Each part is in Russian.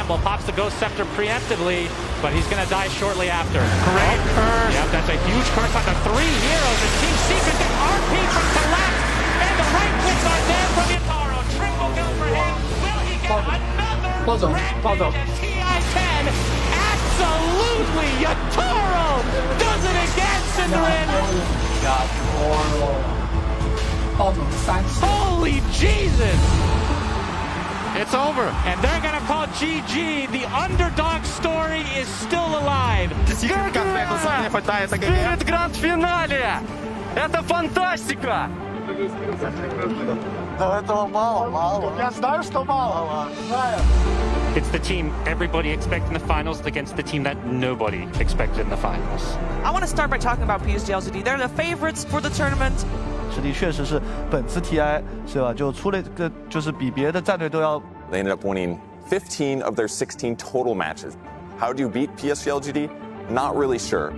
Campbell pops the Ghost Scepter preemptively, but he's going to die shortly after. Great curse. Yep, that's a huge curse on the three heroes. And Team Secret gets RP from Collect, and the right clicks are there from Yatoro. Triple kill for him. Will he get another rampage at TI-10? Absolutely, Yatoro does it again, Synderen. Holy Jesus! It's over, and they're gonna call GG. The underdog story is still alive. Перед гранд-финале! Это фантастика! Да этого мало. Я знаю, что мало. It's the team everybody expected in the finals against the team that nobody expected in the finals. I want to start by talking about PSG LGD. They're the favorites for the tournament. 实力确实是本次 TI 是吧？就出了个就是比别的战队都要。 They ended up winning 15 of their 16 total matches. How do you beat PSG LGD? Not really sure.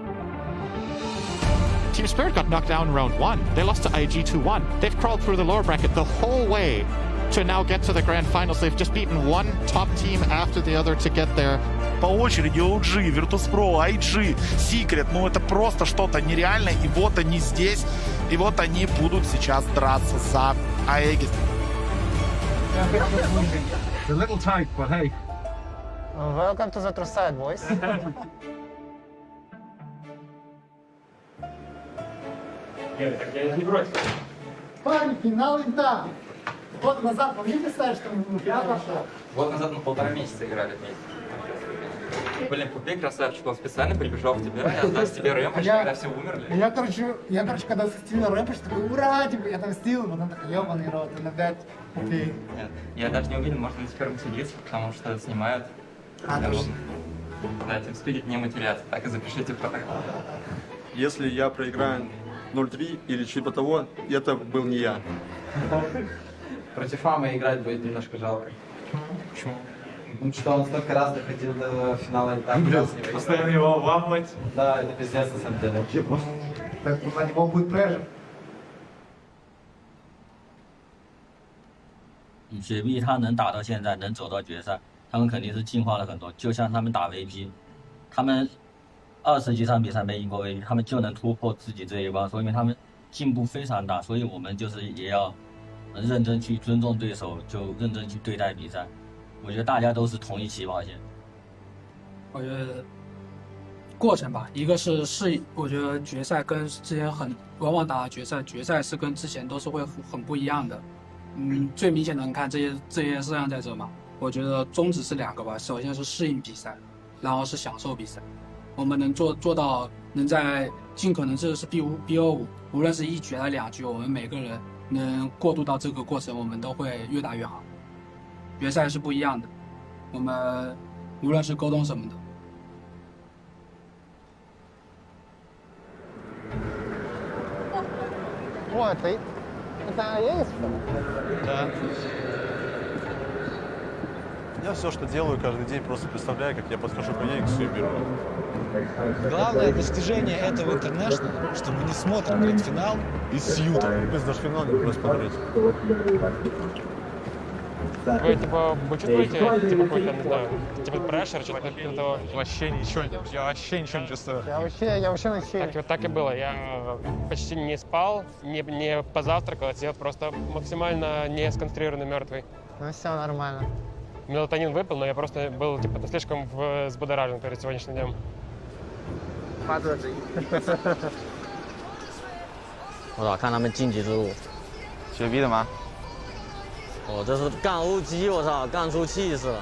Team Spirit got knocked down in round 1. They lost to IG 2-1. They've crawled through the lower bracket the whole way to now get to the grand finals. They've just beaten one top team after the other to get there. По очереди OG, Virtus.pro, IG, Secret, ну это просто что-то нереальное. И вот они здесь, и вот они будут сейчас драться за Aegis. It's a little tight, but hey. Welcome to the true side, boys. Парень, финал инта. Год назад, могли представить, что я пошел? Год назад мы 1,5 месяца играли вместе. Блин, купи, красавчик, он специально прибежал в тебя и отдаст тебе рэмпэдж, когда все умерли. Я, короче, когда стил рэмпэдж, такой, ура, типа, я там стил, потом такой, ёбаный рот, и опять купи. Нет, я даже не уверен, может быть, теперь материться, потому что это снимают. А, точно. Да, Team Spirit не матерятся, так и запишите в протокол. Если я проиграю 0-3 или типа того, это был не я. Против Амы играть будет немножко жалко. Почему? Потому что он столько раз доходил до финала и там Постоянно его обламывать. Да, это пиздец на самом деле. Так, на него будет прежде. 雪碧他能打到现在，能走到决赛，他们肯定是进化了很多。就像他们打 VP， 他们20几场比赛没赢过 VP， 他们就能突破自己这一关，说明他们进步非常大。所以我们就是也要认真去尊重对手，就认真去对待比赛。我觉得大家都是同一起跑线。我觉得过程吧，一个是适应，我觉得决赛跟之前往往打决赛是跟之前都是会很不一样的。最明显能看这些摄像在这嘛，我觉得宗旨是2个吧，首先是适应比赛，然后是享受比赛。我们能做到能在尽可能这是 BO5， 无论是1局还是2局，我们每个人能过渡到这个过程，我们都会越打越好。决赛是不一样的，我们无论是沟通什么的。О, это Aegis, что ли? Да. Я все, что делаю каждый день, просто представляю, как я подхожу к Aegis и беру. Главное достижение этого интернешнла, что мы не смотрим гранд-финал из Сьюта. Без даже финал не просто смотреть. Вы, типа, вы чувствуете, типа, какой-то, не знаю, типа, прешер, что-то этого? Вообще ничего, я вообще ничего не чувствую. Я вообще на силе. Так и было. Я почти не спал, не позавтракал, сидел просто максимально не сконцентрированный, мертвый. Ну все нормально. Мелатонин выпил, но я просто был, типа, слишком взбудоражен перед сегодняшним днем. Подожди. 我操，看他们晋级之路。雪碧的吗？哦，这是干欧机，我操，干出气势了。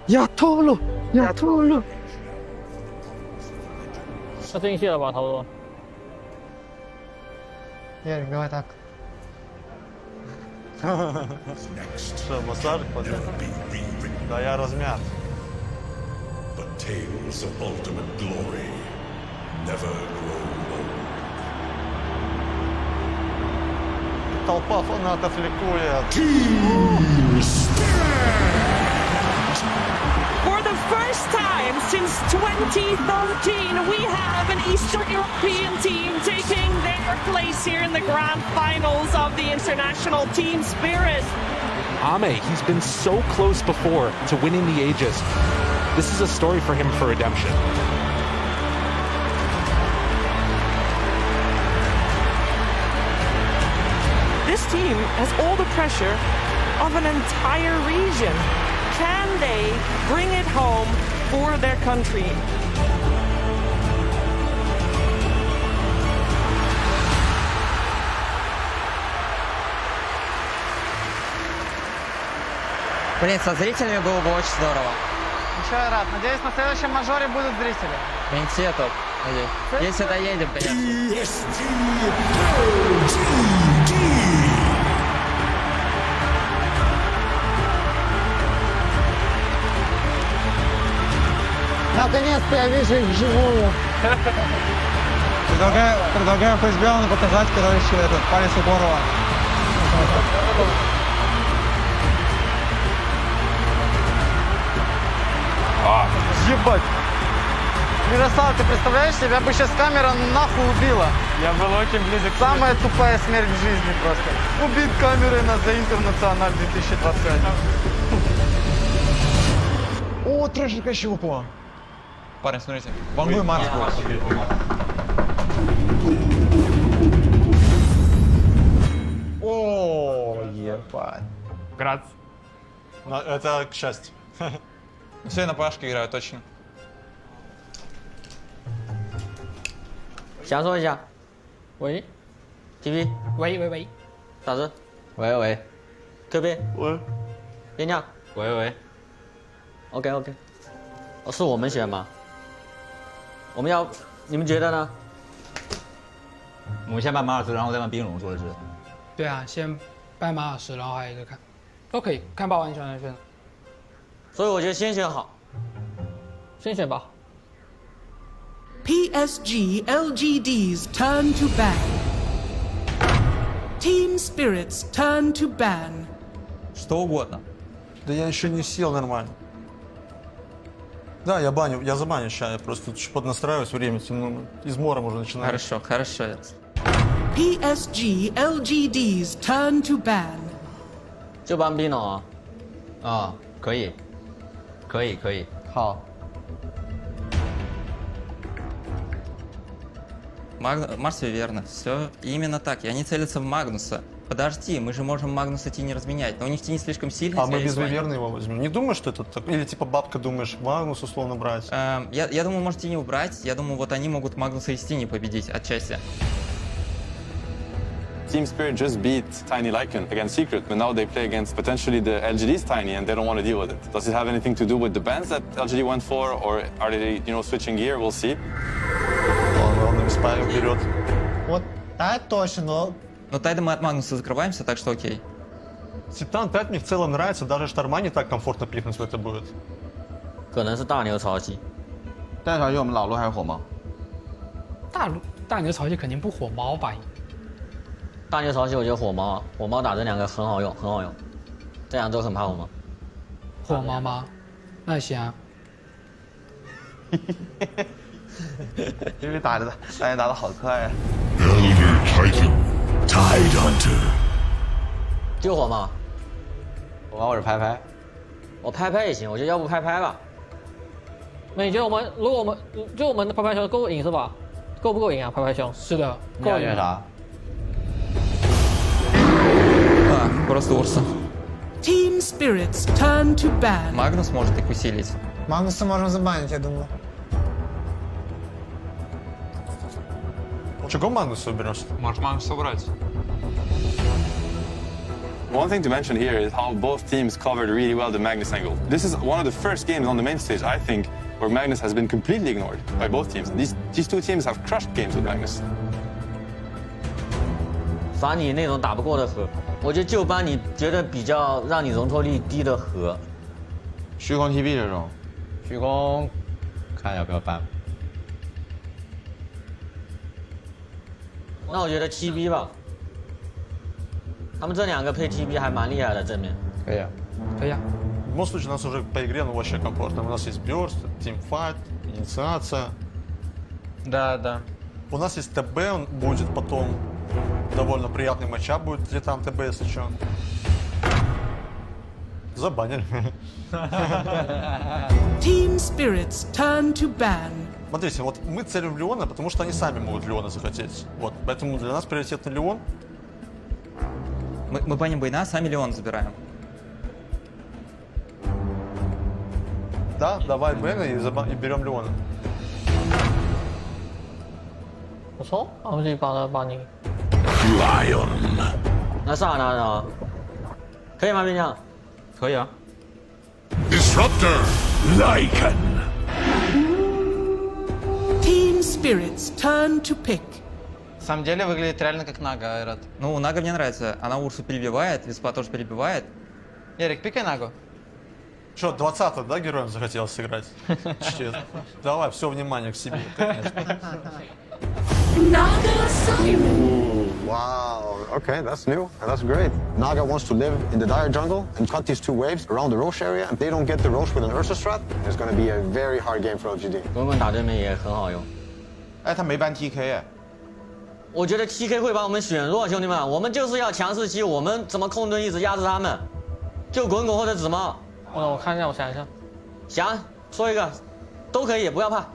Я Толу！ 他进线了吧，差不多。Ярик, давай так. Что, массажик поднял? Да я размят. But tales of ultimate glory never grow old. Толпа фанатов ликует. For the first time since 2018, 2013, we have an Eastern European team taking their place here in the grand finals of the International Team Spirit. Ame, he's been so close before to winning the Aegis. This is a story for him for redemption. This team has all the pressure of an entire region. Can they bring it home for their country? Блин, со зрителями было бы очень здорово. Ничего, рад. Надеюсь, на следующем мажоре будут зрители. Комитетов. Если доедем, конечно. Наконец-то я вижу их вживую. Предлагаю Фейсбеллану показать, короче, этот палец Егорова. Ебать! Мирослав, ты представляешь, тебя бы сейчас камера нахуй убила. Я был очень близок. Самая тупая смерть в жизни просто. Убит камерой на The International 2021. О, трэшика щупала. Парень, смотрите. Волной Марс. О, ебать. Грац. Это к счастью. Все на пашке играют, точно. 想说一下，喂 ，TV， 喂，咋子？喂喂， ，QB， 喂，边将，喂喂 ，OK，哦，是我们选吗？我们要，你们觉得呢？我们先办马尔斯，然后再办冰龙，说的是。对啊，先拜马尔什，然后还有一个看，都可以看霸王选。所以我觉得先选好，先选吧。 PSG LGD's turn to ban. Team Spirit's turn to ban. Что угодно. Да я еще не сел нормально. Да, я забаню сейчас, я просто поднастраиваюсь время, измором уже начинаю. Хорошо. PSG LGD's turn to ban. 就ban 冰龙啊？啊，可以。好。 Марсию верно. Все именно так. И они целятся в Магнуса. Подожди, мы же можем Магнуса Тини разменять. Но у них Тини слишком сильный. А мы без Виверны его возьмем. Не думаешь, что это так? Или типа бабка думаешь, Магнус условно брать? Я думаю, может Тини убрать. Я думаю, вот они могут Магнуса и Тини победить отчасти. Team Spirit just beat Tiny Lycan against Secret, but now they play against potentially the LGD's Tiny and they don't want to deal with it. Does it have anything to do with the bans that LGD went for, or are they, switching gear? We'll see. Он спаем вперед. Вот, да, точно. Но Тайда мы от Магнуса закрываемся, так что окей. Титан 5 мне в целом нравится, даже Шторма не так комфортно пихнуть в это будет. 可能是大牛潮汐。大潮汐我们老路还有火猫。大牛潮汐肯定不火猫吧？大牛潮汐我觉得火猫打这两个很好用，这两周很怕火猫。火猫吗？那行啊。因为大家打得好快啊。 Elder Titan, Tide Hunter. 就火猫。我是拍，我拍也行，我觉得要不拍吧。那你觉得如果我们的拍熊够赢是吧？够不够赢啊？拍熊是的，你要选啥？ Просто Урса. Team Spirit's turn to ban. Магнус может их усилить. Магнуса можем забанить, я думаю. Чего Магнуса уберешь? Можешь Магнуса убрать. One thing to mention here is how both teams covered really well the Magnus angle. This is one of the first games on the main stage, I think, where Magnus has been completely ignored by both teams. These two teams have crushed games with Magnus. 罚你那种打不过的河，我觉得就搬你觉得比较让你容错率低的河。虚空 TV 这种，虚空看要不要办？那我觉得 TB 吧，他们这两个配 TB 还蛮厉害的正面。可以啊，可以啊。любом случае, у нас уже по игре вообще комфортно. У нас есть Burst, Teamfight, инициация. Да, да. У нас есть ТБ, он будет потом. Довольно приятный матчап будет Титан ТБ, если что. Забанили. Team Spirit's turn to ban. Смотрите, вот мы целим Леона, потому что они сами могут Леона захотеть. Вот, поэтому для нас приоритетный Леон. Мы баним Бейна, сами Леон забираем. Да, давай Бена и берем Леона. 不错，我们就把你。 Lion. 那上拿的，可以吗，兵将？可以啊。 Disruptor. Lycan. Team Spirit's turn to pick. На самом деле выглядит реально как Нага, Айрат. Ну, Нага мне нравится. Она Урсу перебивает, Виспа тоже перебивает. Ярик, пикай Нагу. Что, 20-й, да, героем захотелось сыграть? Честно. Давай, все внимание к себе, конечно. Wow, okay, that's new, and that's great. Naga wants to live in the Dire jungle and cut these 2 waves around the Roche area. If they don't get the Roche with an Ursa strat, it's going to be a very hard game for LGD. 滚滚打对面也很好用。哎，他没办 TK 哎。我觉得 TK 会把我们选弱，兄弟们，我们就是要强势期，我们怎么控盾一直压制他们？就滚滚或者紫猫。我看一下，我想一下。想说一个，都可以，不要怕。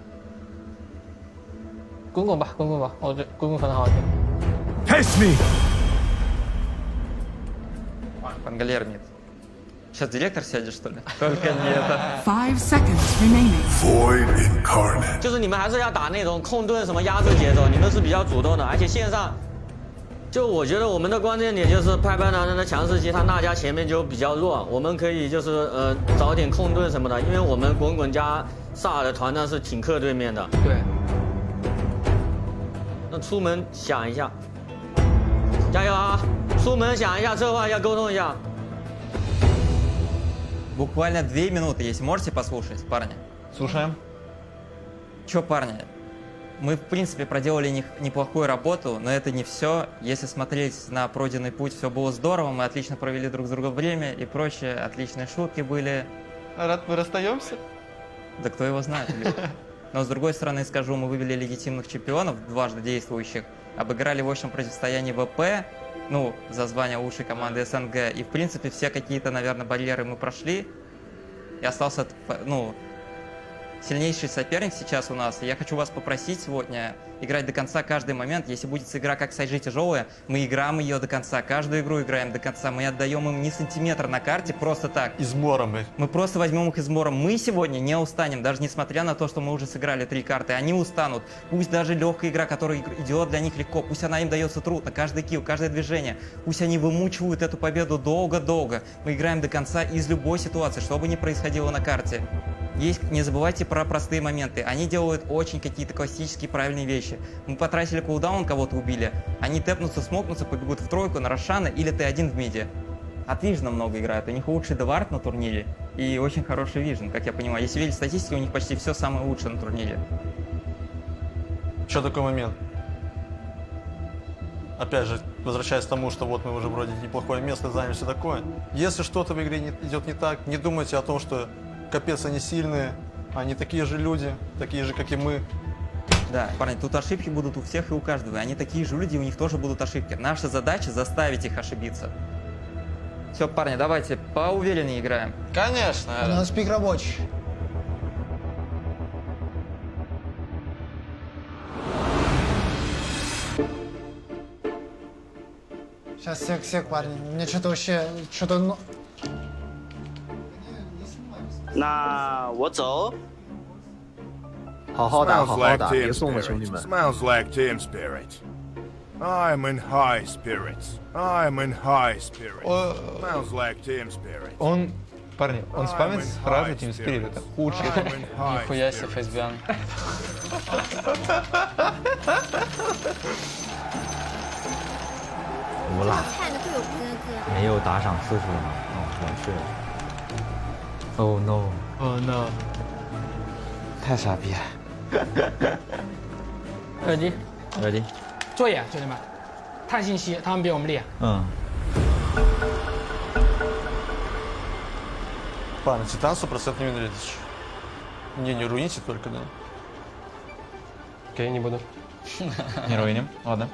滚滚吧，滚滚吧，我觉得滚滚可能好一点。 Test me. Пангалер нет. Сейчас директор сядет, что ли? Только не это. 5 seconds remaining. Void incarnate. 就是你们还是要打那种控盾什么压制节奏，你们是比较主动的，而且线上，就我觉得我们的关键点就是派班男人的强势期，他那家前面就比较弱，我们可以就是找点控盾什么的，因为我们滚滚加萨尔的团战是挺克对面的。对。那出门想一下，加油啊！出门想一下，策划一下，沟通一下。 Буквально 2 минуты, если можете послушать, парни. Слушаем. Че, парни? Мы, в принципе, проделали неплохую работу, но это не все. Если смотреть на пройденный путь, все было здорово, мы отлично провели друг с другом время и прочее, отличные шутки были. Рад, мы расстаемся? Да кто его знает. Но с другой стороны скажу, мы вывели легитимных чемпионов, дважды действующих, обыграли в общем противостоянии ВП, ну, за звание лучшей команды СНГ, и в принципе все какие-то, наверное, барьеры мы прошли, и остался, ну, сильнейший соперник сейчас у нас. И я хочу вас попросить сегодня играть до конца каждый момент. Если будет игра как Сайджи тяжелая, мы играем ее до конца. Каждую игру играем до конца. Мы отдаем им ни сантиметра на карте просто так. Измором их. Мы просто возьмем их измором. Мы сегодня не устанем, даже несмотря на то, что мы уже сыграли 3 карты. Они устанут. Пусть даже легкая игра, которая идет для них легко, пусть она им дается трудно. Каждый килл, каждое движение. Пусть они вымучивают эту победу долго-долго. Мы играем до конца из любой ситуации, что бы ни происходило на карте. Не забывайте про простые моменты. Они делают очень какие-то классические правильные вещи. Мы потратили кулдаун, кого-то убили. Они тэпнутся, смокнутся, побегут в тройку на Рошана или Т1 в миде. От Вижна много играют. У них лучший девард на турнире и очень хороший Вижн, как я понимаю. Если видеть статистику, у них почти все самое лучшее на турнире. Что такой момент? Опять же, возвращаясь к тому, что вот мы уже вроде неплохое место заняли, все такое. Если что-то в игре идет не так, не думайте о том, что капец, они сильные, они такие же люди, такие же, как и мы. Да, парни, тут ошибки будут у всех и у каждого. Они такие же люди, у них тоже будут ошибки. Наша задача заставить их ошибиться. Все, парни, давайте поувереннее играем. Конечно. У нас пик рабочий. Сейчас, сек, парни. Мне что-то вообще, что-то... 那我走。好好打，好 Smells 好 like 打， team 别送了，兄弟 spirit. 们。 Smells like team spirit. I'm in high spirits. I'm in high spirits. Smells like team spirit. Он, парни, он спамит фразы Team Spirit, это худший. Нихуя себе, Фейсбиан. 无啦，看着会有哥哥。没有打赏次数吗？哦，完事了。Oh no！ Oh no！ 太傻逼了。耳机，耳机。做野，兄弟们，探信息，他们比我们厉害。嗯。Ладно, Титан 100% не Венедиктович. Не руините только, да. Окей, не буду. Не руиним, ладно.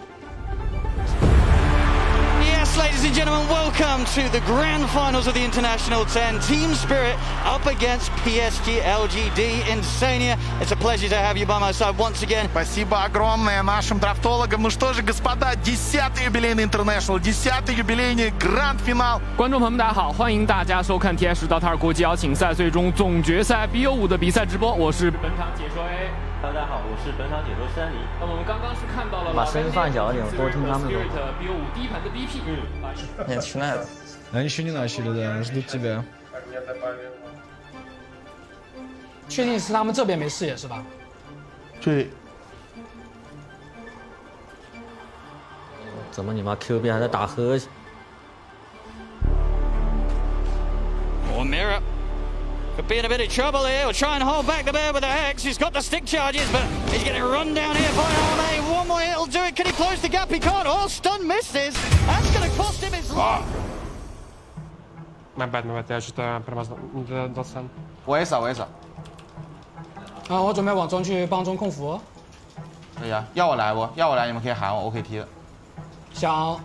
Yes, ladies and gentlemen, welcome to the grand finals of the International 10. Team Spirit up against PSG LGD Insania. It's a pleasure to have you by my side once again. Спасибо огромное нашим драфтологам. Ну что же, господа, 10-й юбилейный International, 10-й юбилейный гранд-финал. 观众朋友们，大家好，欢迎大家收看 TI10 达塔尔国际邀请赛最终总决赛 BO5 的比赛直播，我是本场解说 A。大家好，我是本场解说山梨。那么我们刚刚是看到了把声音放小一点，多听他们说。 BO5 第一盘的 BP。Нет, начинает. Они еще не начали, да, ждут тебя. 确定是他们这边没视野是吧？对。怎么你妈 Q 边还在打和谐？ Or Mirror could be in a bit of trouble here. We'll try and hold back the bear with the Hex. He's got the stick charges, but he's getting run down here by Arme. One more hit will do it. Can he close the gap? He can't. Oh, stun misses. That's going to cost him his life. My bad, я что-то промазал. Не дал сам. 我也扫，我也扫。啊，我准备往中去帮中控服。可以啊，要我来不？要我来，你们可以喊我，我可以踢的。想，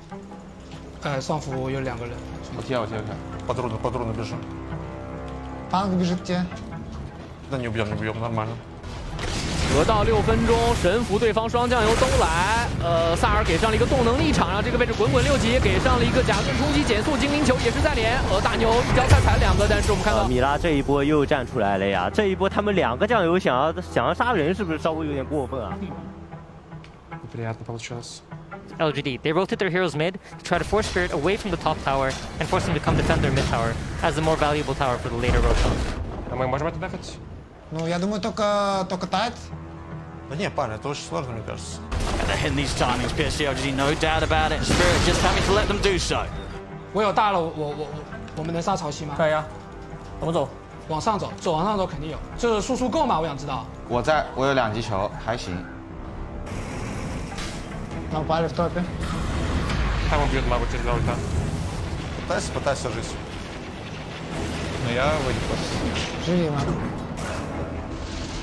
上服有2个人。我踢，我踢，我踢。Патрульно бежим. Танк бежит тебе. Да не убьем, нормально. 得到6分钟，神符对方双酱油都来。萨尔给上了一个动能力场，让这个位置滚滚6级，给上了一个甲盾冲击减速，精灵球也是在脸。大牛一脚踩2个，但是我们看到米拉这一波又站出来了呀！这一波他们2个酱油想要杀人，是不是稍微有点过分啊？ Неприятно получилось. LGD. They rotate their heroes mid to try to force Spirit away from the top tower and force them to come defend their mid tower as the more valuable tower for the later rotation. А мы можем это дефать? Ну, я думаю, только тайт. Да не, парень, это очень сложно, мне кажется. And they're hitting these timings. PSG LGD, no doubt about it. Spirit just having to let them do so. 我有大了，我们能杀潮汐吗？可以啊，怎么走？往上走，往上走肯定有。这输出够吗？我想知道。我有2击球，还行。 Напали в топе. Там убьют магу через ульта. Пытайся жить. Но я выйду просто. Живи, Магу.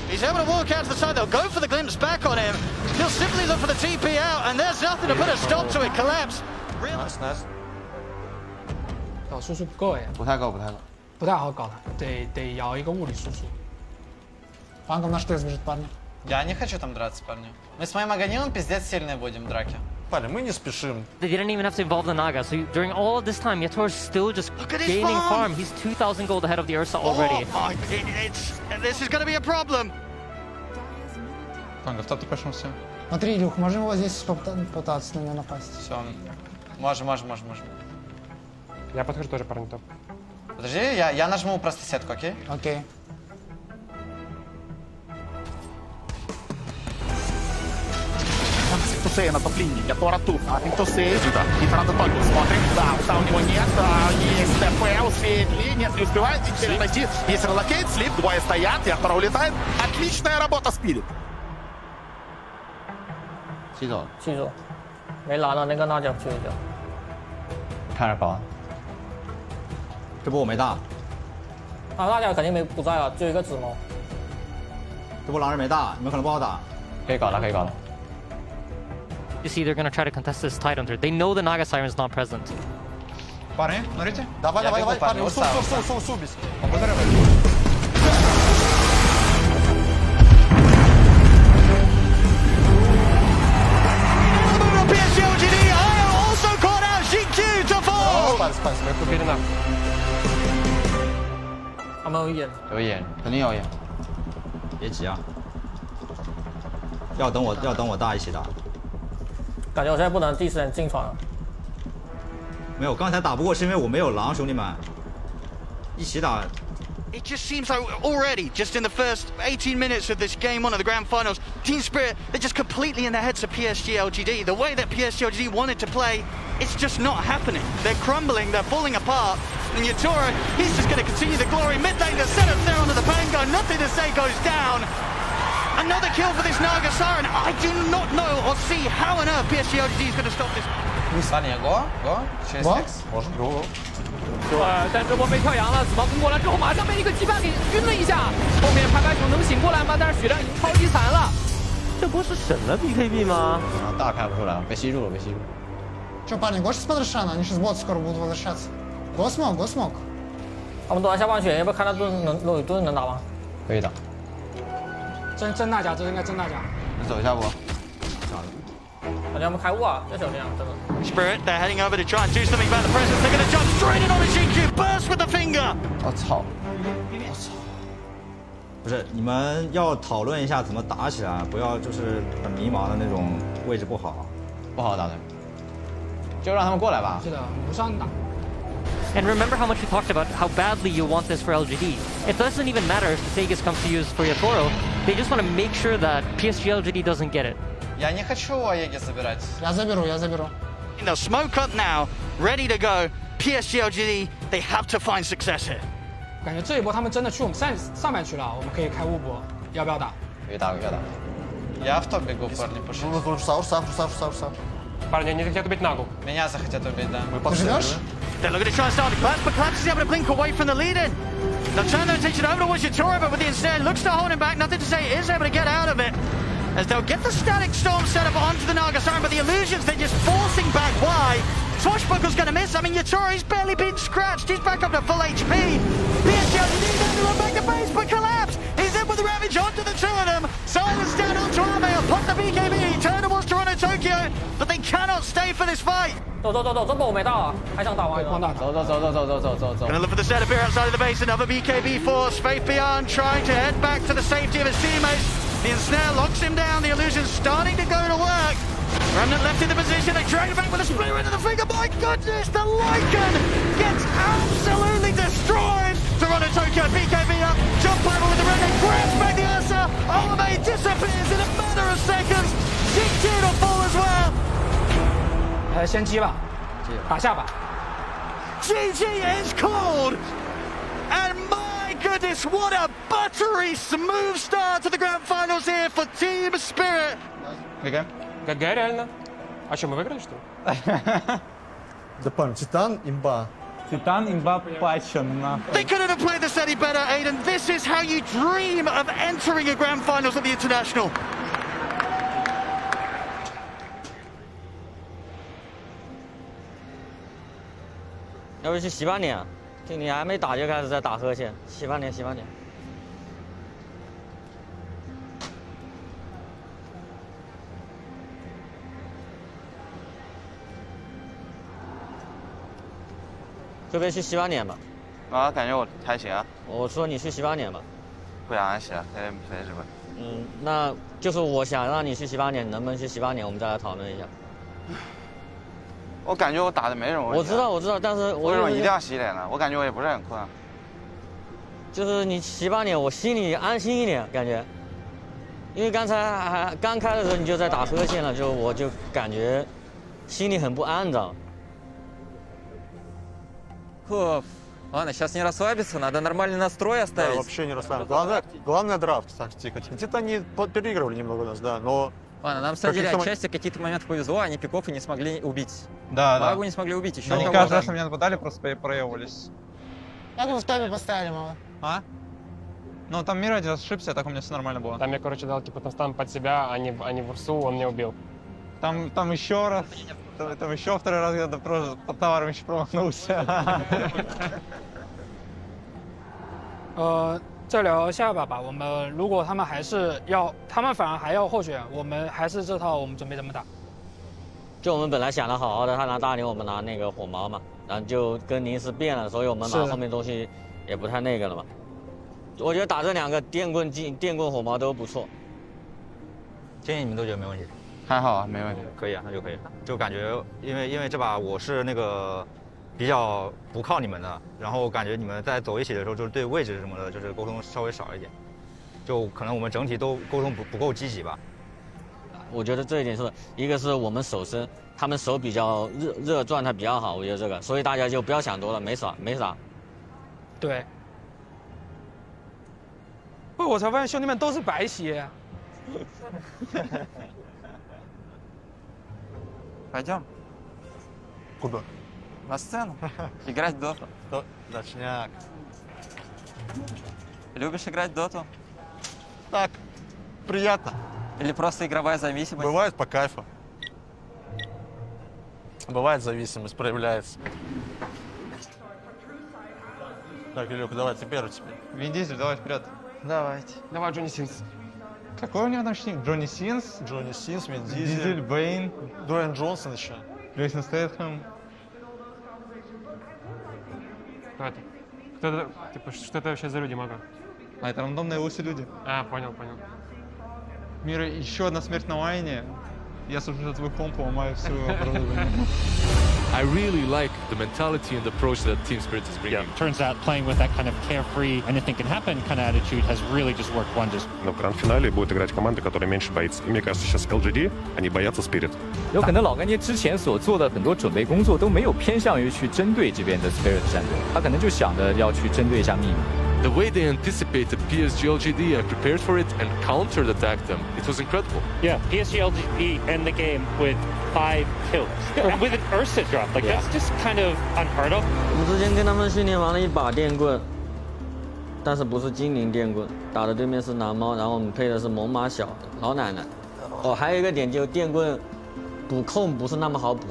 He's able to walk out to the side. They'll go for the glimpse back on him. He'll simply look for the TP out, and there's nothing to put a stop to it. Collapse. Nice. 输出不够哎。不太够。不太好搞的，得摇一个物理输出。Панком на что сбежит, парни? Я не хочу там драться, парни. Мы с моим Аганилом пиздец сильные будем в драке. Парни, мы не спешим. They didn't even have to involve the Naga, so during all of this time, Yato's still just gaining farm. He's 2,000 gold ahead of the Ursa already. Oh, this is going to be a problem. Танк, ты пошел все. Смотри, Илюх, можем его здесь пытаться на него напасть? Все, можем. Я подхожу тоже, парни, топ. Подожди, я нажму просто сетку, окей? Окей. Тусей на топ-линии, Ятора тут, Тусей сюда, и правда только смотрим, да, у него нет, есть ТП, успеет ли, нет, не успевает, теперь найти, есть релокейт, слип, двое стоят, Ятора улетает, отличная работа, Спирит. 踢走了，记住，没拿到那个辣椒追一脚。看着跑。这波我没大。啊，辣椒肯定不在啊，只有一个紫猫。这波狼人没大，你们可能不好打。可以搞了。 You see, they're gonna try to contest this Tide Hunter. They know the Naga Siren is not present. Парни, смотрите. Давай, парни, усу. PSG LGD also caught out GQ to fall. 他们有眼，肯定有眼。别急啊，要等我大一起打。 感觉我现在不能第一时间进船了。没有，刚才打不过是因为我没有狼，兄弟们，一起打。 It just seems like already, just in the first 18 minutes of this game one of the grand finals, Team Spirit, they're just completely in the heads of PSG LGD. The way that PSG LGD wanted to play, it's just not happening. They're crumbling, they're falling apart. And Yatora, he's just going to continue the glory. Mid lane, the setup there onto the Pango, nothing to say goes down. Another kill for this Naga Siren. I do not know or see how on earth PSG LGD is going to stop this. Саня, go через Go? X。 Может, другого. 但这波被跳阳了，子毛跟过来之后，马上被一个击败给晕了一下。后面派白熊能醒过来吗？但是血量已经超级惨了。这不是省了 BKB 吗？大开不出来，被吸住了，被吸住。 Че, парни, гоши с Подрошана, они сейчас бот скоро будут возвращаться. Go smoke. 他们躲在下半血，要不要看他盾能打吗？可以打。真大家，这应该真大家。你走一下不？感觉他们开悟啊，这小心啊，真的。 Spirit, they're heading over to try and do something about the presence. They're going to jump straight in on a Shinju, burst with the finger. 我操！不是，你们要讨论一下怎么打起来，不要就是很迷茫的那种位置不好，不好打的。就让他们过来吧。是的，无伤打。 And remember how much we talked about how badly you want this for LGD. It doesn't even matter if the Sagas comes to use for Yatoro. They just want to make sure that PSG LGD doesn't get it. Я не хочу Аеги забирать. Я заберу. They'll smoke up now, ready to go. PSG LGD, they have to find success here. 感觉这一波他们真的去我们上面去了，我们可以开雾波，要不要打？可以打。Я в топ бегу, парни, пошли. Саур. Парни, они хотят убить Нагу. Меня захотят убить, да. Ты живешь? They're looking to try and start the collapse, but Collapse is able to blink away from the lead-in. They'll turn their attention over towards Yatoro, but with the instead looks to hold him back. Nothing to say, is able to get out of it. As they'll get the static storm set up onto the Naga Siren, but the illusions, they're just forcing back wide. Swashbuckle's going to miss. I mean, Yatoro's barely been scratched. He's back up to full HP. PSG needs to run back to base, but Collapse is in with the Ravage onto the two of them. Silence down onto Armail, pop the BKB, turn towards Toronto Tokyo, but they cannot stay for this fight. 走，这波我没到啊，还想打完。走。 Gonna look for the setup here outside of the base. Another BKB force. Faith Beyond trying to head back to the safety of his teammates. The ensnare locks him down. The illusion's starting to go to work. Remnant left in the position. They drag it back with a splitter into the finger. My goodness, the Lycan gets absolutely destroyed. Toronto Tokyo, BKB up. Jump over with the Remnant. Grabs back the Ursa. Olame disappears in a matter of seconds. GG to fall as well. 先击吧，打下吧。 GG is called! And my goodness, what a buttery smooth start to the grand finals here for Team Spirit! ГГ реально. А что, мы выиграли, что ли? Да, парень, Титан имба. Титан имба патчен, нахуй. They couldn't have played this any better, Aiden. This is how you dream of entering a grand finals at the International. Maybe 要不去洗把脸，你还没打就开始在打呵欠，洗把脸。这边去洗把脸吧。啊，感觉我还行啊。我说你去洗把脸吧。不想洗了，没什么。那就是我想让你去洗把脸，能不能去洗把脸？我们再来讨论一下。我感觉我打的没什么问题。我知道，但是为什么一定要洗脸呢？我感觉我也不是很困。就是你洗把脸，我心里安心一点，感觉。因为刚才还刚开的时候你就在打呵欠了，我就感觉心里很不安着。Ладно, сейчас не расслабиться, надо нормальный настрой оставить. Да, вообще не расслабиться. Главное драфт, кстати. Где-то они переигрывали немного нас, да, но... Ладно, нам, кстати, отчасти какие-то моменты повезло, они пиков и не смогли убить. Да. Магу не смогли убить, еще они каждый раз на меня нападали, просто проебывались. Как вы в топе поставили, мало? А? Ну, там Мира один ошибся, так у меня все нормально было. Там я, короче, дал типа там под себя, а не в Урсу, он меня убил. Там еще раз, там еще второй раз я просто под товаром еще промахнулся. 再聊下把吧。我们如果他们还是要，他们反而还要候选，我们还是这套，我们准备怎么打？就我们本来想的好好的，他拿大牛，我们拿那个火毛嘛，然后就跟临时变了，所以我们把后面东西也不太那个了嘛。我觉得打这两个电棍火毛都不错。建议你们都觉得没问题？还好啊，没问题。可以啊，那就可以。就感觉因为这把我是那个比较不靠你们的，然后感觉你们在走一起的时候，就是对位置什么的，就是沟通稍微少一点，就可能我们整体都沟通不够积极吧。我觉得这一点是一个是我们手深，他们手比较热状态比较好，我觉得这个，所以大家就不要想多了，没啥。对。不，我才发现兄弟们都是白鞋。Пойдем. Куда? На сцену. Играть в доту. Дачняк. Любишь играть в доту? Так, приятно. Или просто игровая зависимость? Бывает по кайфу. Бывает зависимость, проявляется. Так, Илюха, давай теперь у тебя. Вин Дизель, давай вперед. Давайте. Давай, Джонни Синс. Какой у него там ник? Джонни Синс? Джонни Синс, Вин Дизель, Дизель, Бэйн, Дуэйн Джонсон еще. Джейсон Стэтхэм. Кто это? Кто это? Типа, что это вообще за люди, Мага? А это рандомные лучшие люди. А, понял. Мира, еще одна смерть на лайне. Я слушаю твой комп, ломаю все оборудование. I really like the mentality and the approach that Team Spirit is bringing. Turns out playing with that kind of carefree, anything can happen kind of attitude has really just worked wonders. Но в гранд-финале будет играть команда, которая меньше боится. И мне кажется, сейчас LGD, они боятся Spirit. 有可能老干爹之前所做的很多准备工作都没有偏向于去针对这边的 Spirit 战队，他可能就想着要去针对一下秘密。 The way they anticipated PSG LGD and prepared for it and counter-attacked them, it was incredible. Yeah, PSG LGD end the game with 5 kills. And with an Ursa drop, like that's just kind of unheard of. 我们之前跟他们训练完了一把电棍，但是不是精灵电棍，打的对面是蓝猫，然后我们配的是猛犸小老奶奶。哦，还有一个点就是电棍补控不是那么好补。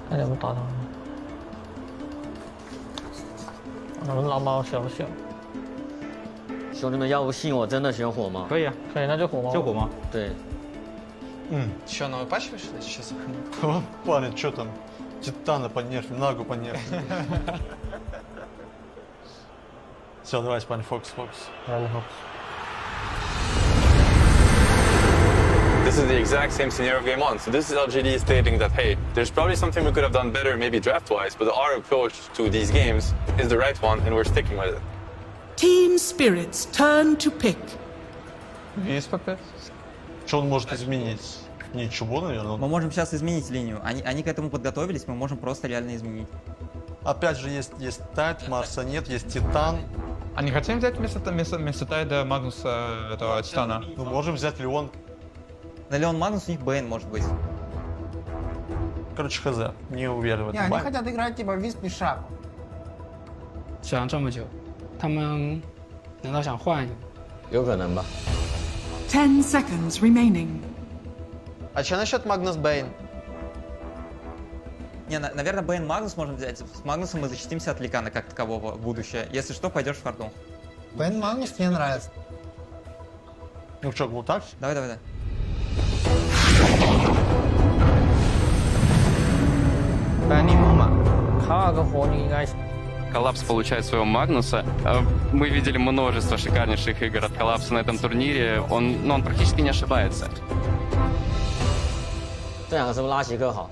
看怎么打他。我们老猫小不小？兄弟们，要不信我真的选火吗？可以啊，可以，那就火猫。就火猫。对。Еще новый патч вышли? Сейчас Парень, что там? Титана понерфи, Нагу понерфи. Все, давайте, парень, фокус. This is the exact same scenario of game one. So this is LGD stating that, hey, there's probably something we could have done better, maybe draft-wise, but our approach to these games is the right one, and we're sticking with it. Team Spirit's turn to pick. Есть пока. Что он может изменить? Ничего, наверное. Мы можем сейчас изменить линию. Они к этому подготовились, мы можем просто реально изменить. Опять же, есть Тайт, Марса нет, есть Титан. А не хотим взять вместо Тайда Магнуса этого Титана? Ну, можем взять Леон. На Леон Магнус у них Бэйн может быть. Короче, хз. Не уверен в Не, этом. они хотят играть типа Висп и Шаг. 想这么久，他们难道想换一个？有可能吧。 10 seconds remaining. А что насчет Магнус Бэйн? Не, наверное, Бэйн Магнус можем взять. С Магнусом мы защитимся от Ликана как такового в будущее. Если что, пойдешь в Хардон. Бэйн Магнус мне нравится. Ну что, вот так? Давай. Коллапс получает своего Магнуса. Мы видели множество шикарнейших игр от Коллапса на этом турнире. Он практически не ошибается. 这两个是不是拉奇克好？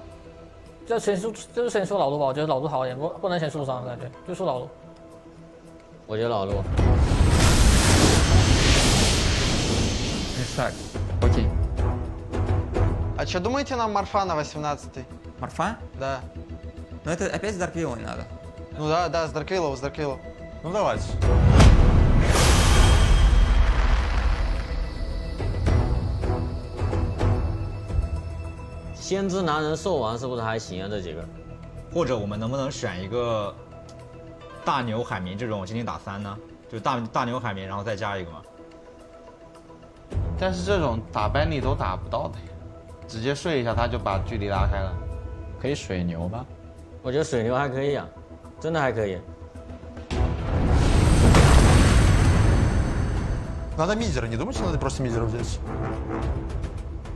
先输老陆吧，我觉得老陆好一点，不能先输伤，感觉就输老陆。我觉得老陆。Шаг. Окей. А что думаете нам Марфа на 18-й? Марфа? Да. Но это опять с Дарквиллой надо. Ну да, с Дарквиллов. Ну давайте. «先知男人兽王是不是还行啊？这几个，或者我们能不能选一个大牛海绵这种精灵打3呢？就大牛海绵，然后再加一个嘛。但是这种打 Benny 都打不到的，直接睡一下他就把距离拉开了。可以水牛吧？我觉得水牛还可以啊，真的还可以。 Надо мидера, не думаете, надо просто мидера взять?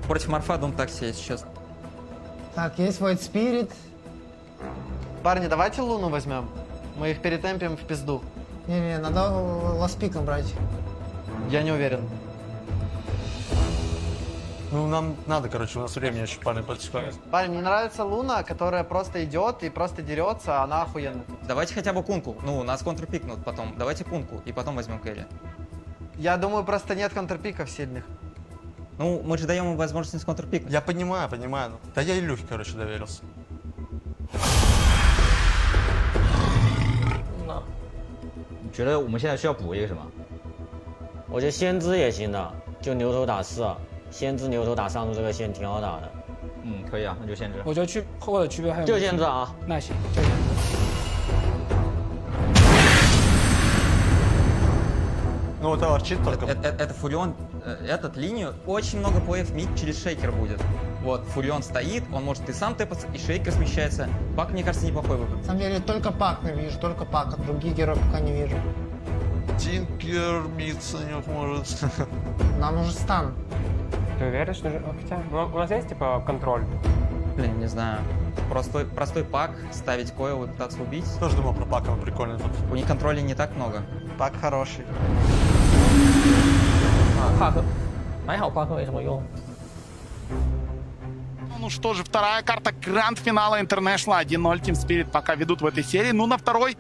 Против Марфа дом так сидеть сейчас. Так, есть White Spirit. Парни, давайте Луну возьмем. Мы их перетемпим в пизду. Не, надо ласпиком брать. Я не уверен. Ну, нам надо, короче, у нас времени еще парень подтекает. Парень, мне нравится Луна, которая просто идет и просто дерется, она охуенная. Давайте хотя бы Кунку. Ну, нас контрпикнут потом. Давайте Кунку и потом возьмем Кэлли. Я думаю, просто нет контрпиков сильных. Ну, мы же даем им возможность контрпикнуть. Я понимаю. Да я Илюхе, короче, доверился. 你觉得我们现在需要补一个什么？我觉得先知也行的，就牛头打4，先知牛头打上路这个线挺好打的。可以啊，那就限制。我觉得或者区别还有就限制啊，那行就限制。Ну, это арчит только. Это Фурион, этот линию, очень много плеев мид через шейкер будет. Вот, Фурион стоит, он может и сам тэпаться, и шейкер смещается. Пак, мне кажется, неплохой выбор. На самом деле, только Пак я вижу, только Пак, а других героев пока не вижу. Тинкер мидсанет может. Нам нужен стан. Ты уверен, что... Хотя, у нас есть, типа, контроль? Блин, не знаю. Простой Пак, ставить койл и пытаться убить. Тоже думал про Пака, он прикольный тут. У них контролей не так много. Пак хороший. 帕克，还好帕克没什么用。 Ну что же, вторая карта гранд-финала International 1-0 Team Spirit пока ведут в этой серии. Ну, на второй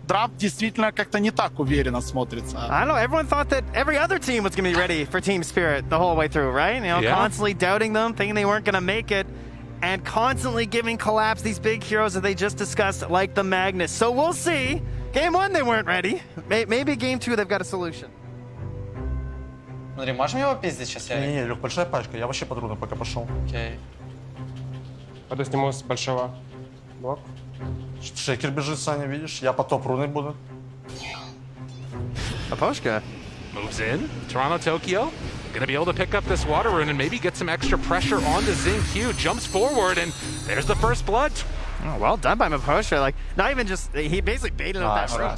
драфт действительно как-то не так уверенно смотрится. I don't know, everyone thought that every other team was going to be ready for Team Spirit the whole way through, right? You know, constantly doubting them, thinking they weren't going to make it, and constantly giving Collapse these big heroes that they just discussed, like the Magnus. So we'll see. Game 1, they weren't ready. Maybe Game 2, they've got a solution. Смотри, можем его пиздить сейчас, Ярик? Не, Лех, большая пачка, я вообще по трудно пока пошел. Окей. Пойду сниму с большого блок. Шейкер бежит, Саня, видишь? Я по топ-руной буду. Aposhka moves in. Toronto Tokyo gonna be able to pick up this water rune and maybe get some extra pressure onto Xingqiu. Jumps forward and there's the first blood. Oh, well done by Maposha. Like, not even just, he basically baited up that shot.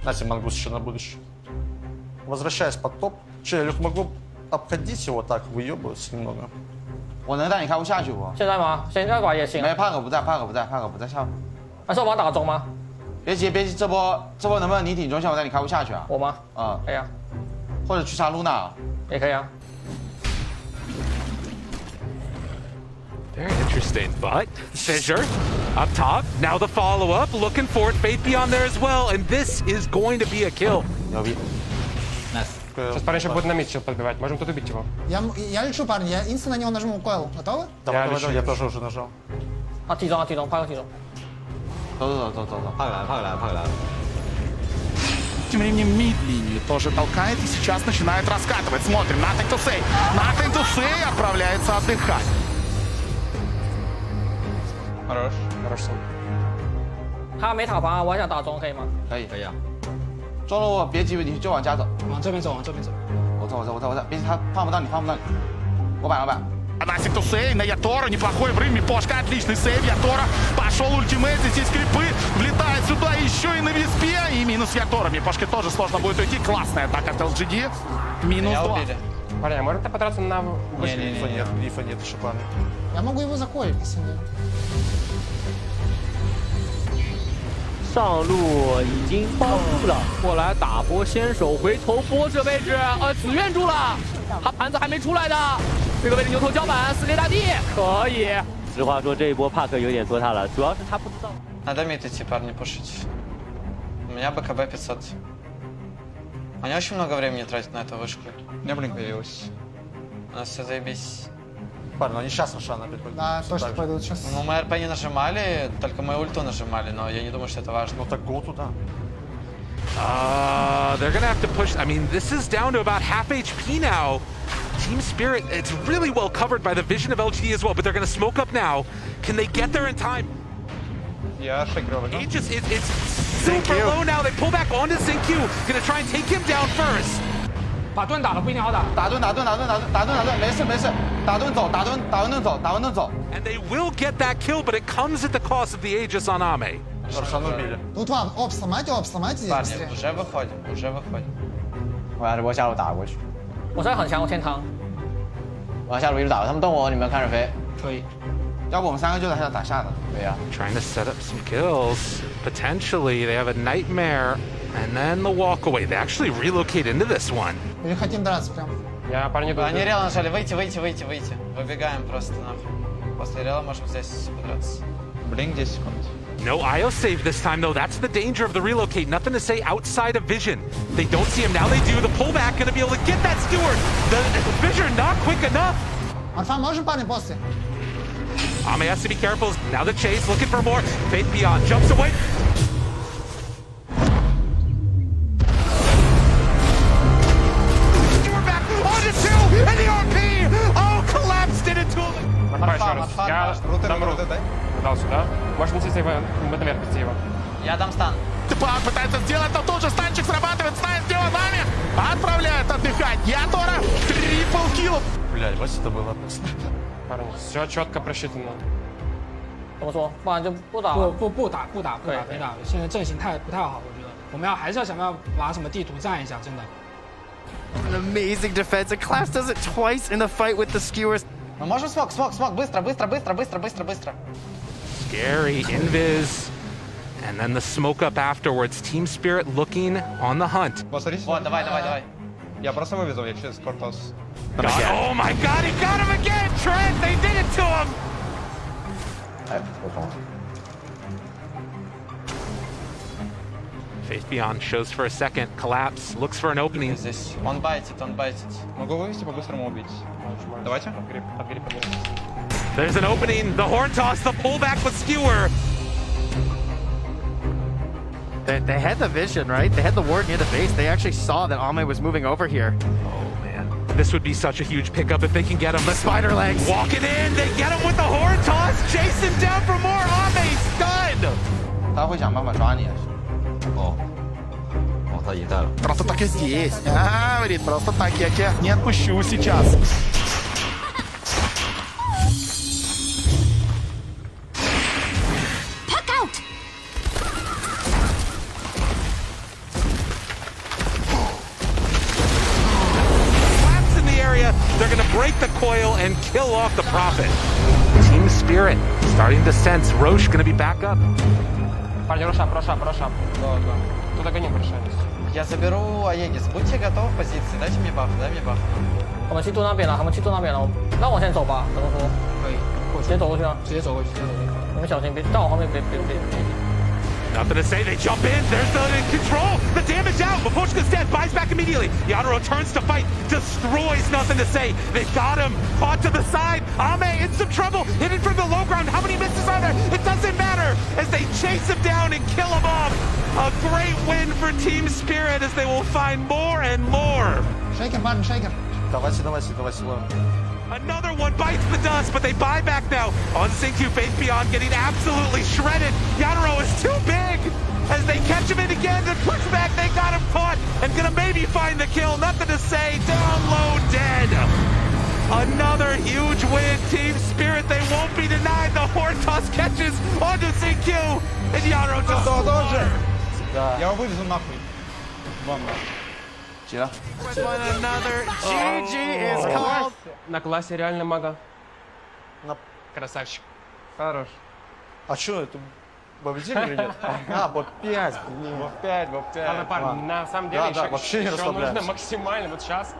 Знаете, мангус еще на будущее. Возвращаясь под топ. Че, я Лех, могу обходить его так, выебываться немного. 我能带你开不下去不？现在吗？现在吧也行。没，帕克不在，帕克不在，帕克不在下。还是我帮打中吗？别急，别急，这波能不能你顶中线，我带你开不下去啊？我吗？啊，可以啊。或者去杀露娜。也可以啊。 Very interesting, but Fissure up top. Now the follow-up, looking for it. Faith Beyond there as well, and this is going to be a kill. Сейчас парень еще будет на мид сейчас подбивать. Можем тут убить его. Я лечу, парни, я инста на него нажму койл. Готовы? Давай, я тоже уже нажал. 啊，体中，帕克体中。走，帕克来。 Тем временем мид-линию тоже толкает и сейчас начинает раскатывать. Смотрим, Nothing to say. Nothing to say отправляется отдыхать. Хорош сон。他没塔防啊，我还想打中，可以吗？可以啊。中路别急，你就往家走。往这边走。我走，别急，他放不到你。我摆。Nothing to say на Ятора, неплохой в Рыме, Пошка, отличный сейв, Ятора, пошел ультимейт, здесь крипы, влетает сюда еще и на виспе, и минус Ятора, Пошке тоже сложно будет уйти, классная атака от LGD, минус 2. Парень, а можно подраться на... Рифа нет еще планы. Я могу его заколить, если нет. 上路已经包住了，过来打波先手回头波这位置，紫苑住了，他盘子还没出来的，这个位置牛头交板撕裂大地，可以。实话说这一波帕克有点拖沓了，主要是他不知道。Надо мид идти, парни, пушить. У меня БКБ 500. Они очень много времени тратят на эту вышку. У меня блин появилась. У нас все заебись. Парни, они сейчас на шан опять пойдут. Да, точно пойдут сейчас. Ну, мы РП не нажимали, только мы ульту нажимали, но я не думаю, что это важно. Ну так гол туда. They're gonna have to push. I mean, this is down to about half HP now. Team Spirit, it's really well covered by the vision of LGD as well, but they're gonna smoke up now. Can they get there in time? Я шейкер. It's super low now. They pull back onto Xingqiu. Gonna try and take him down first. 把盾打了不一定好打。打盾，没事，打盾走。 And they will get that kill, but it comes at the cost of the Aegis on Ame. Шан убили. Тут вам, оп, сломайте здесь. Парни, уже выходим. 我要是波下路打过去。我现在很强，我天堂。我下路一直打，他们动我，你们看着飞。可以。要不我们3个就在下打下的。对呀。 Trying to set up some kills. Potentially, they have a nightmare. And then the walk away. They actually relocate into this one. Или хотим драться прям. Я парни иду. Они рело нажали. Выйти. Выбегаем просто нахуй. После рела можем здесь подраться. Блин, 10 секунд. No IO save this time, though. That's the danger of the relocate. Nothing to say outside of vision. They don't see him. Now they do. The pullback going to be able to get that Steward. The vision not quick enough. Арфа, можем, парни, после? Ame has to be careful. Now the chase, looking for more. Faith Beyond jumps away. Steward back onto 2 and the RP. Oh, collapsed into 2. Марфа еще раз. Я убежал сюда. Может нести его наверх, вести его. Я дам стан. Типа пытается сделать, но тут же станчик срабатывает, станет сделан нами. Отправляет отдыхать. Ятора. Трипл килл. Блядь, вот это было опасно. Парни, все четко просчитано. 怎么说？不然就不打了。不打，没打。现在阵型不太好，我觉得我们还是要想要拿什么地图战一下，真的。 An amazing defense. And Collapse does it twice in the fight with the skewers. Мы можем смог, быстро. Scary invis. And then the smoke up afterwards. Team Spirit looking on the hunt. Посмотрите. Вот, давай. Я просто вывезу, я через Кортос. Oh my god, he got him again! Trent, they did it to him! Faith Beyond shows for a second. Collapse, looks for an opening. Здесь. Он байтит. Могу вывести, по-быстрому убить. Давайте. There's an opening. The horn toss, the pullback with Skewer. They had the vision, right? They had the ward near the base. They actually saw that Ame was moving over here. Oh man. This would be such a huge pickup if they can get him. The spider legs. Walking in, they get him with the horn toss. Jason down for more. Ame stunned. 他会想办法抓你。他一带了。 Просто так и здесь. Говорит, просто так я тебя не отпущу сейчас. Puck out! Collapse in the area. They're going to break the coil and kill off the Prophet. Team Spirit starting to sense Roche going to be back up. Парни, Роша. Туда гоним, Роша. Я заберу Аегис. Будьте готовы в позиции. Дайте мне баф, дай мне баф. 我们去渡那边了，那我先走吧，怎么说？可以，直接走过去啊！直接走过去。你们小心，别到我后面，别。 Nothing to say, they jump in, there's the control, the damage out, Mapochka's dead, buys back immediately. Yadro turns to fight, destroys Nothing to Say. They've got him, caught to the side. Ame in some trouble, hidden from the low ground. How many misses are there? It doesn't matter as they chase him down and kill him off. A great win for Team Spirit as they will find more and more. Шейкер, парень, шейкер. Давайте. Another one bites the dust, but they buy back now. On Sync 2, Faith Beyond getting absolutely shredded. Yadro is too big as they catch him in again and push back. They got him caught and gonna maybe find the kill. Nothing to Say, down low, dead. Another huge win. Team Spirit, they won't be denied. The horn toss catches onto Sync 2 and Yadro just slaughtered. Я его вывезу нахуй. Вам нахуй. With one another. GG is called. На классе реально мага. Красавчик. Хорош. А что это? Победили или нет? Бот 5. Бот 5. Ладно, парни, на самом деле Да, вообще не еще нужно расслабляемся. максимально вот сейчас.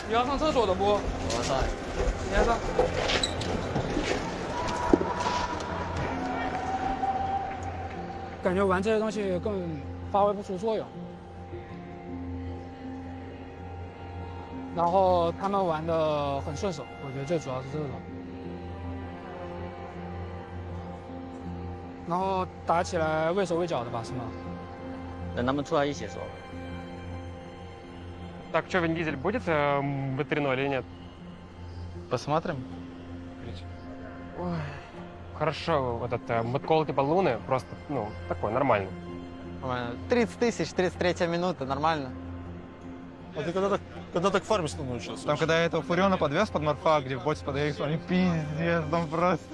你要上厕所的不？我要上。你要上。感觉玩这些东西根本发挥不出作用。然后他们玩的很顺手，我觉得最主要是这种。然后打起来畏手畏脚的吧，是吗？等他们出来一起说。 Так, что, Вин Дизель будет в 3-0 или нет? Посмотрим. Ой, хорошо, вот этот Мэдкол типа Луны, просто, такой, нормальный. 30 тысяч, 33-я минута, нормально. А ты когда так фармить научился? Там, когда я этого Фуриона подвез под Марфа, где в боте под Эрикс, они пиздец, там просто...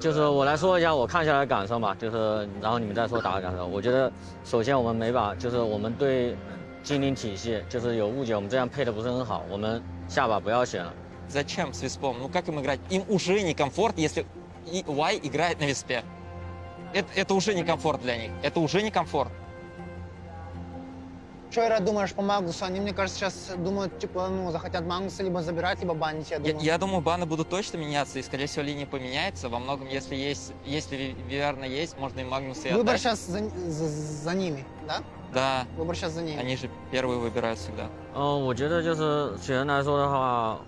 就是我来说一下我看下来的感受嘛，就是然后你们再说打的感受。我觉得首先我们没把，就是我们对精灵体系就是有误解，我们这样配的不是很好，我们下把不要选了。Зачем с Виспом? Ну как им играть? Им уже не комфорт, если Y играет на Виспе. Это уже не комфорт для них. Это уже не комфорт. Что, Ира, думаешь по Магнусу? Они, мне кажется, сейчас думают, типа, захотят Магнуса либо забирать, либо банить, я думаю. Я думаю, баны будут точно меняться, и, скорее всего, линия поменяется. Во многом, если Виверна есть, можно и Магнуса и Выбор отдать. сейчас за ними, да? Да. Выбор сейчас за ними. Они же первые выбирают всегда. 我觉得就是选人来说的话，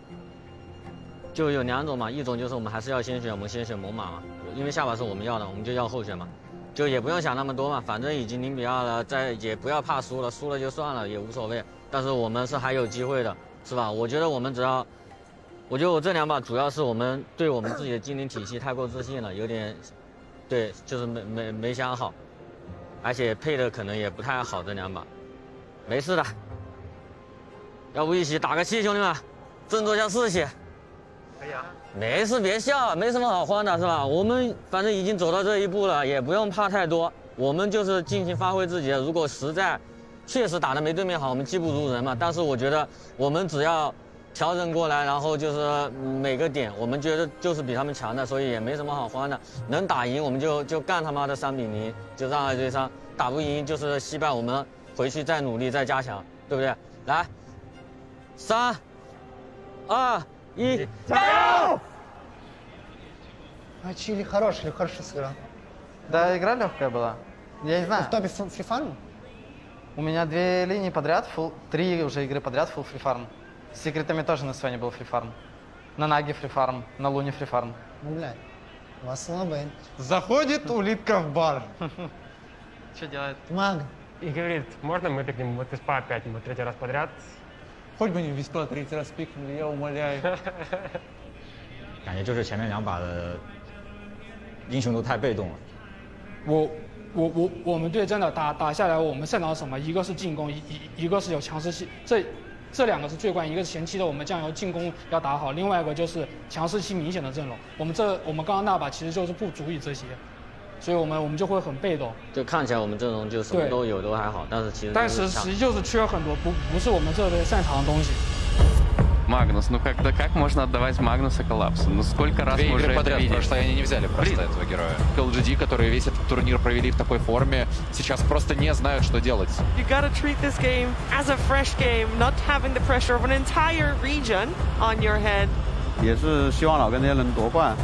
就有2种嘛，一种就是我们还是要先选，我们先选猛犸嘛，因为下把是我们要的，我们就要后选嘛，就也不用想那么多嘛，反正已经0比2了，也不要怕输了，输了就算了，也无所谓。但是我们是还有机会的，是吧？我觉得我们只要，我觉得我这2把主要是我们对我们自己的精灵体系太过自信了，有点，对，就是没想好，而且配的可能也不太好这2把，没事的。 要不一起打个气，兄弟们，振作一下士气。可以啊。没事，别笑，没什么好慌的，是吧？我们反正已经走到这一步了，也不用怕太多。我们就是尽情发挥自己。如果实在确实打得没对面好，我们技不如人嘛。但是我觉得我们只要调整过来，然后就是每个点，我们觉得就是比他们强的，所以也没什么好慌的。能打赢我们就干他妈的3比0，就让2对3。打不赢就是惜败，我们回去再努力再加强，对不对？来。 3、2、1，加油！ А Чили хорошо сыграл. Да, игра легкая была. Я не знаю. В топе фрифарм? У меня 2 линии подряд, 3 уже игры подряд full фрифарм. С секретами тоже на Свене был фрифарм. На Наге фрифарм, на Луне фрифарм. Ну, блядь, у вас слабый. Заходит улитка в бар. Что делает? Маг. И говорит, можно мы пикнем вот СПА опять, мы 3-й раз подряд. Хоть бы не Виспа 3-й раз пикнули, я умоляю. 感觉就是前面2把的英雄都太被动了。我们队真的打下来，我们擅长什么？一个是进攻，一个是有强势期，这2个是最关键。一个是前期的我们酱油进攻要打好，另外一个就是强势期明显的阵容。我们刚刚那把其实就是不足以这些，所以我们就会很被动。就看起来我们阵容就什么都有，都还好，但是其实实际就是缺很多，不是我们这队擅长的东西。 Магнус, ну как можно отдавать Магнуса коллапсу? Ну сколько раз мы уже это видели? Потому что они не взяли просто этого героя. LGD, которые весь этот турнир провели в такой форме, сейчас просто не знают, что делать. You gotta treat this game as a fresh game, not having the pressure of an entire region on your head. 也是希望老干爹能夺冠，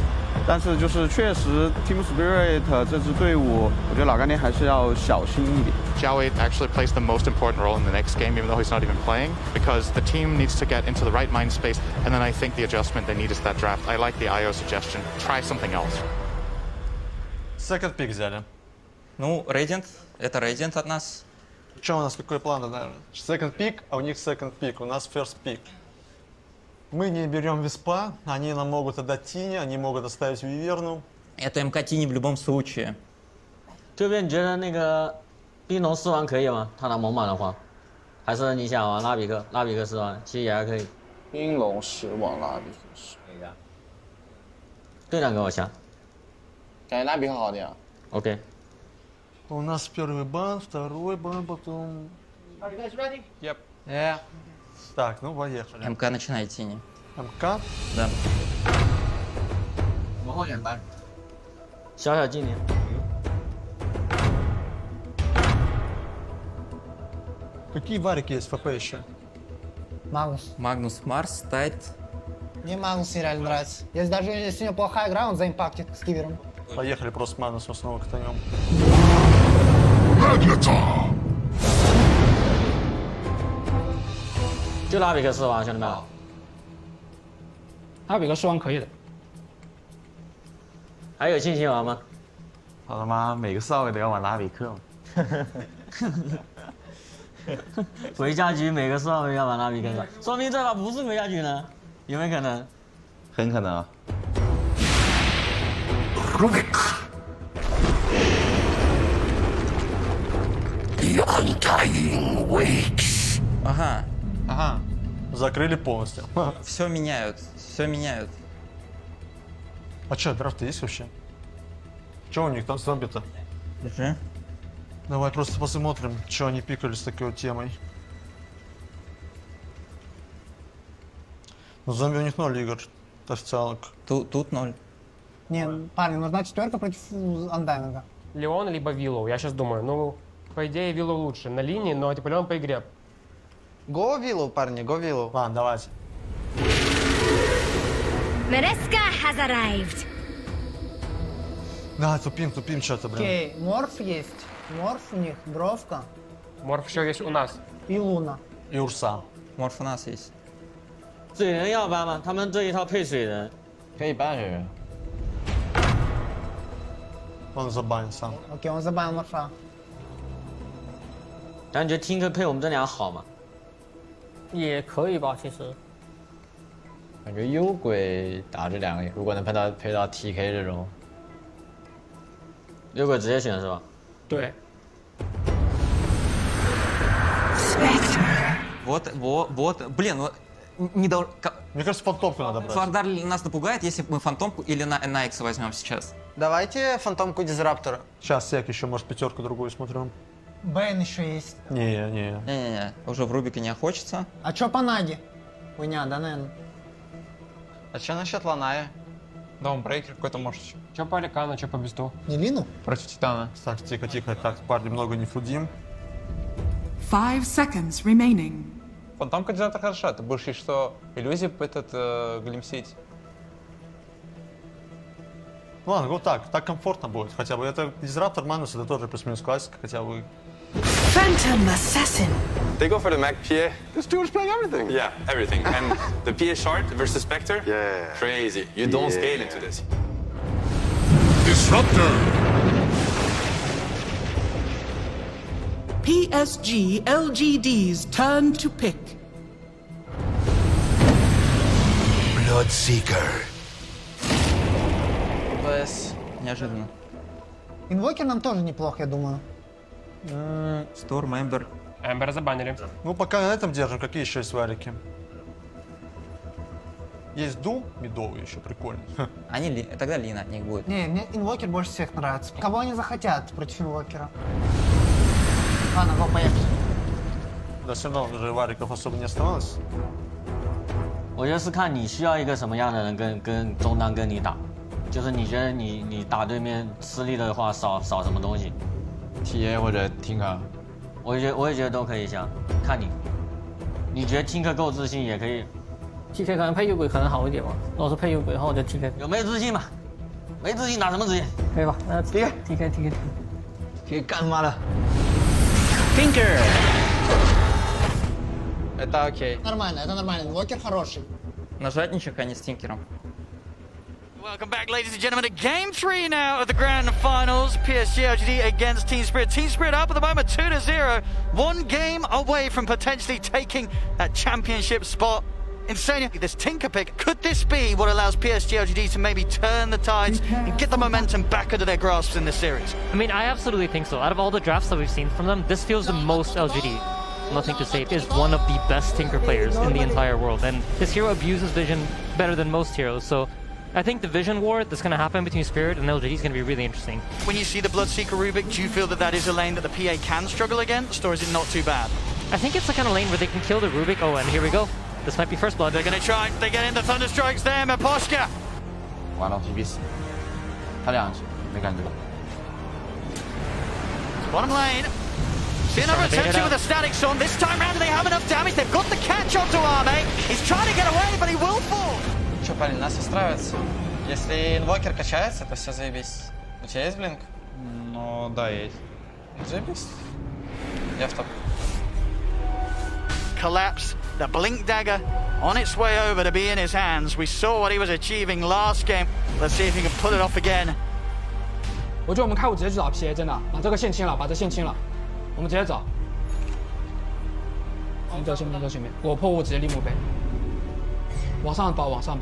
但是就是确实 Team Spirit 这支队伍，我觉得老干爹还是要小心一点。 Xiao Wei actually plays the most important role in the next game, even though he's not even playing, because the team needs to get into the right mind space, and then I think the adjustment they need is that draft. I like the IO suggestion. Try something else. Second pick взяли. Ну, Radiant, это Radiant от нас. Что у нас, какой план, наверное? Second pick, а у них second pick, у нас first pick. Мы не берем Виспа, они нам могут отдать Тини, они могут оставить Виверну. Это МК Тини в любом случае. 这边你觉得那个冰龙4王可以吗？他打猛犸的话，还是你想玩拉比克？拉比克4王其实也还可以。冰龙10王拉比克10。可以啊。队长给我下。感觉拉比克好点。OK。 У нас первый бан, второй бан, потом... Yep. Yeah. Так, ну поехали. МК начинает Тини. МК? Да. 往后2班。小小精灵。 Какие варики есть в ФП еще? Магнус. Магнус Марс, Тайт. Мне Магнус реально нравится. Если даже если у него плохая игра, он заимпактит с кивером. Поехали просто Магнусом снова катанем. 就拉比克4王，兄弟们。拉比克4王可以的。还有信心玩吗？好他妈每个少爷都要玩拉比克嘛。回家局每个少爷要玩拉比克，说明这把不是回家局呢，有没有可能？很可能啊。 The Undying waits. Ага. Ага. Закрыли полностью. Все меняют, все меняют. А что, драфт есть вообще? Что у них там зомби-то? Держи. Давай просто посмотрим, что они пикали с такой вот темой. Ну, зомби у них 0 игр, официалок. Тут 0. Не, парни, нужна 4 против Андайнга. Леон либо Виллоу. Я сейчас думаю, ну, по идее, Виллоу лучше на линии, но типа Леон по игре. Го Виллоу, парни, го Виллоу. Ладно, давайте. Mereska has arrived. Да, тупим что-то, блин. Окей, морф есть. Морф у них, бровка. Морф еще есть у нас. И Луна. И Урса. Морф у нас есть. 水人要搬吗？他们这一套配水人，可以搬水人。 Он забанит сам. Окей, он забанил Морфа. 但你觉得 Tinker 配我们这俩好吗？也可以吧，其实。感觉幽鬼打这两个，如果能配到 TK 这种，幽鬼直接选是吧？对。 Вот, блин, ну не должен. Мне кажется, фантомку надо брать. Флардар нас напугает, если мы фантомку или на Икса возьмем сейчас. Давайте фантомку Дизраптора. Сейчас Сек еще, может, пятерку другую смотрим. Бэйн еще есть. Не. Не-не-не, уже в Рубике не охочется. А чё по Наге? Хуйня, да, наверное? А что насчет Ланая? Даунбрейкер какой-то может еще. Че по Аликану, че по Бесту? Не Лину? Против Титана. Так, тихо. Так, парни, много не фудим. 5 seconds remaining. Фантом кандидата хороша. Ты будешь есть, что иллюзии глимсить. Ну ладно, вот так комфортно будет хотя бы. Это Дизраптор, Магнус, это тоже плюс-минус классика, хотя бы. Phantom Assassin. They go for the Mac PA. This dude's playing everything. Yeah, everything. And the PA shard versus Spectre? Yeah. Crazy. You don't scale into this. Disruptor. PSG LGD's turn to pick. Bloodseeker. БС. Неожиданно. Инвокер нам тоже неплохо, я думаю. Сторм, Эмбер. Эмбера забанили. Ну, пока на этом держим. Какие еще есть варики? Есть Дум, медовый еще, прикольный. Тогда Лина от них будет. Не, мне инвокер больше всех нравится. Кого они захотят против инвокера? Ладно, go, поехали. Да, все равно уже вариков особо не оставалось. 我觉得是看你需要一个什么样的人跟中单跟你打，就是你觉得你打对面吃力的话少什么东西 ，TA 或者 Tinker， 我也觉得都可以想，看你，你觉得 Tinker 够自信也可以 TK 可能配幽鬼可能好一点吧。如果是配幽鬼的话，我就 TK。有没有自信嘛？没自信打什么自信？可以吧？那 TK。干妈的。 Tinker. Это окей. Нормально, это нормально. Инвокер хороший. Нажатничек, а не с Тинкером. Welcome back, ladies and gentlemen, to Game 3 now of the Grand Finals. PSG LGD against Team Spirit. Team Spirit up at the moment 2-0. One game away from potentially taking that championship spot. Insania, this Tinker pick, could this be what allows PSG LGD to maybe turn the tides and get the momentum back under their grasps in this series? I mean, I absolutely think so. Out of all the drafts that we've seen from them, this feels the most LGD. Nothing to say, is one of the best Tinker players in the entire world. And his hero abuses vision better than most heroes. So I think the vision war that's going to happen between Spirit and LGD is going to be really interesting. When you see the Bloodseeker Rubik, do you feel that that is a lane that the PA can struggle against, or is it not too bad? I think it's the kind of lane where they can kill the Rubik. Oh, and here we go. This might be first blood. They're going to try. They get in the Thunderstrikes there, Maposhka. 完了 ，PB 死，他俩没感觉。 Bottom lane. See another attempt with a static storm. This time round, do they have enough damage? They've got the catch onto Arme. He's trying to get away, but he will fall. Че, парень, нас устраивается. Если инвокер качается, то все заебись. У тебя есть блинк? Ну, да, есть. Заебись. Я в топ. Collapse. The Blink Dagger on its way over to be in his hands. We saw what he was achieving last game. Let's see if he can pull it off again. 我觉得我们开5直接去找 PA， 真的把这个线清了，把这线清了，我们直接找。你走前面，我破5直接立墓碑，往上包，看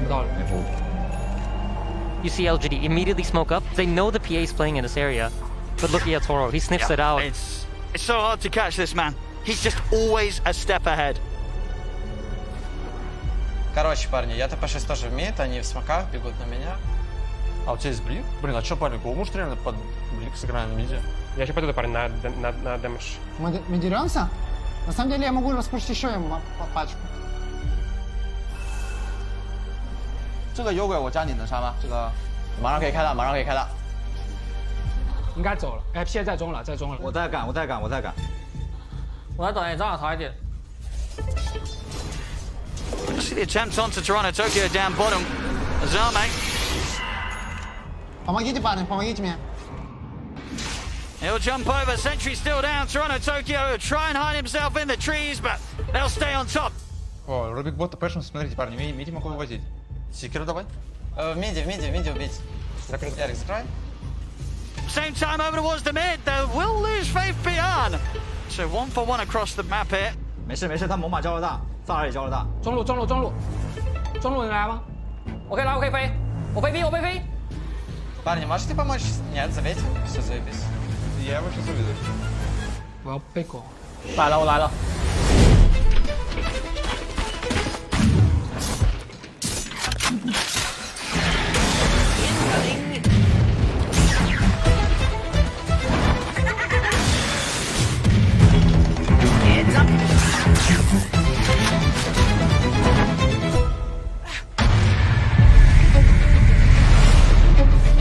不到了。 You see LGD immediately smoke up. They know the PA is playing in this area. But look at Toro, he sniffs it out. It's so hard to catch this man. He's just always a step ahead. Короче, парни, я ТП-6 тоже в мид, они в смоках бегут на меня. А у тебя есть блик? Блин, а что, парень, может реально под блик сыграем в миде? Я еще пойду, парень, на дэмэдж. Мы деремся? На самом деле я могу распушить еще ему пачку. 这个幽鬼我加你能杀吗？这个马上可以开了，应该走了。哎，现在中了。我在赶。我来等，正好逃一点。 See the attempt onto Toronto Tokyo down bottom. Azame. Помогите, парни, помогите мне. He'll jump over. Sentry still down. Toronto Tokyo try and hide himself in the trees, but they'll stay on top. О, Рубик бот першим, смотрите, парни, мити могу вывозить. Секер давай. В миде убить. Ярик, закрой. Same time over towards the mid. They will lose faith beyond. So 1-for-1 across the map here. 没事没事，他猛犸交了大，萨尔也交了大。中路能来吗？我可以来，我可以飞，我飞 V。 Парни, можете помочь? Нет, заветь. Все, заебись. Я его сейчас увижу. 我要被狗。我来了。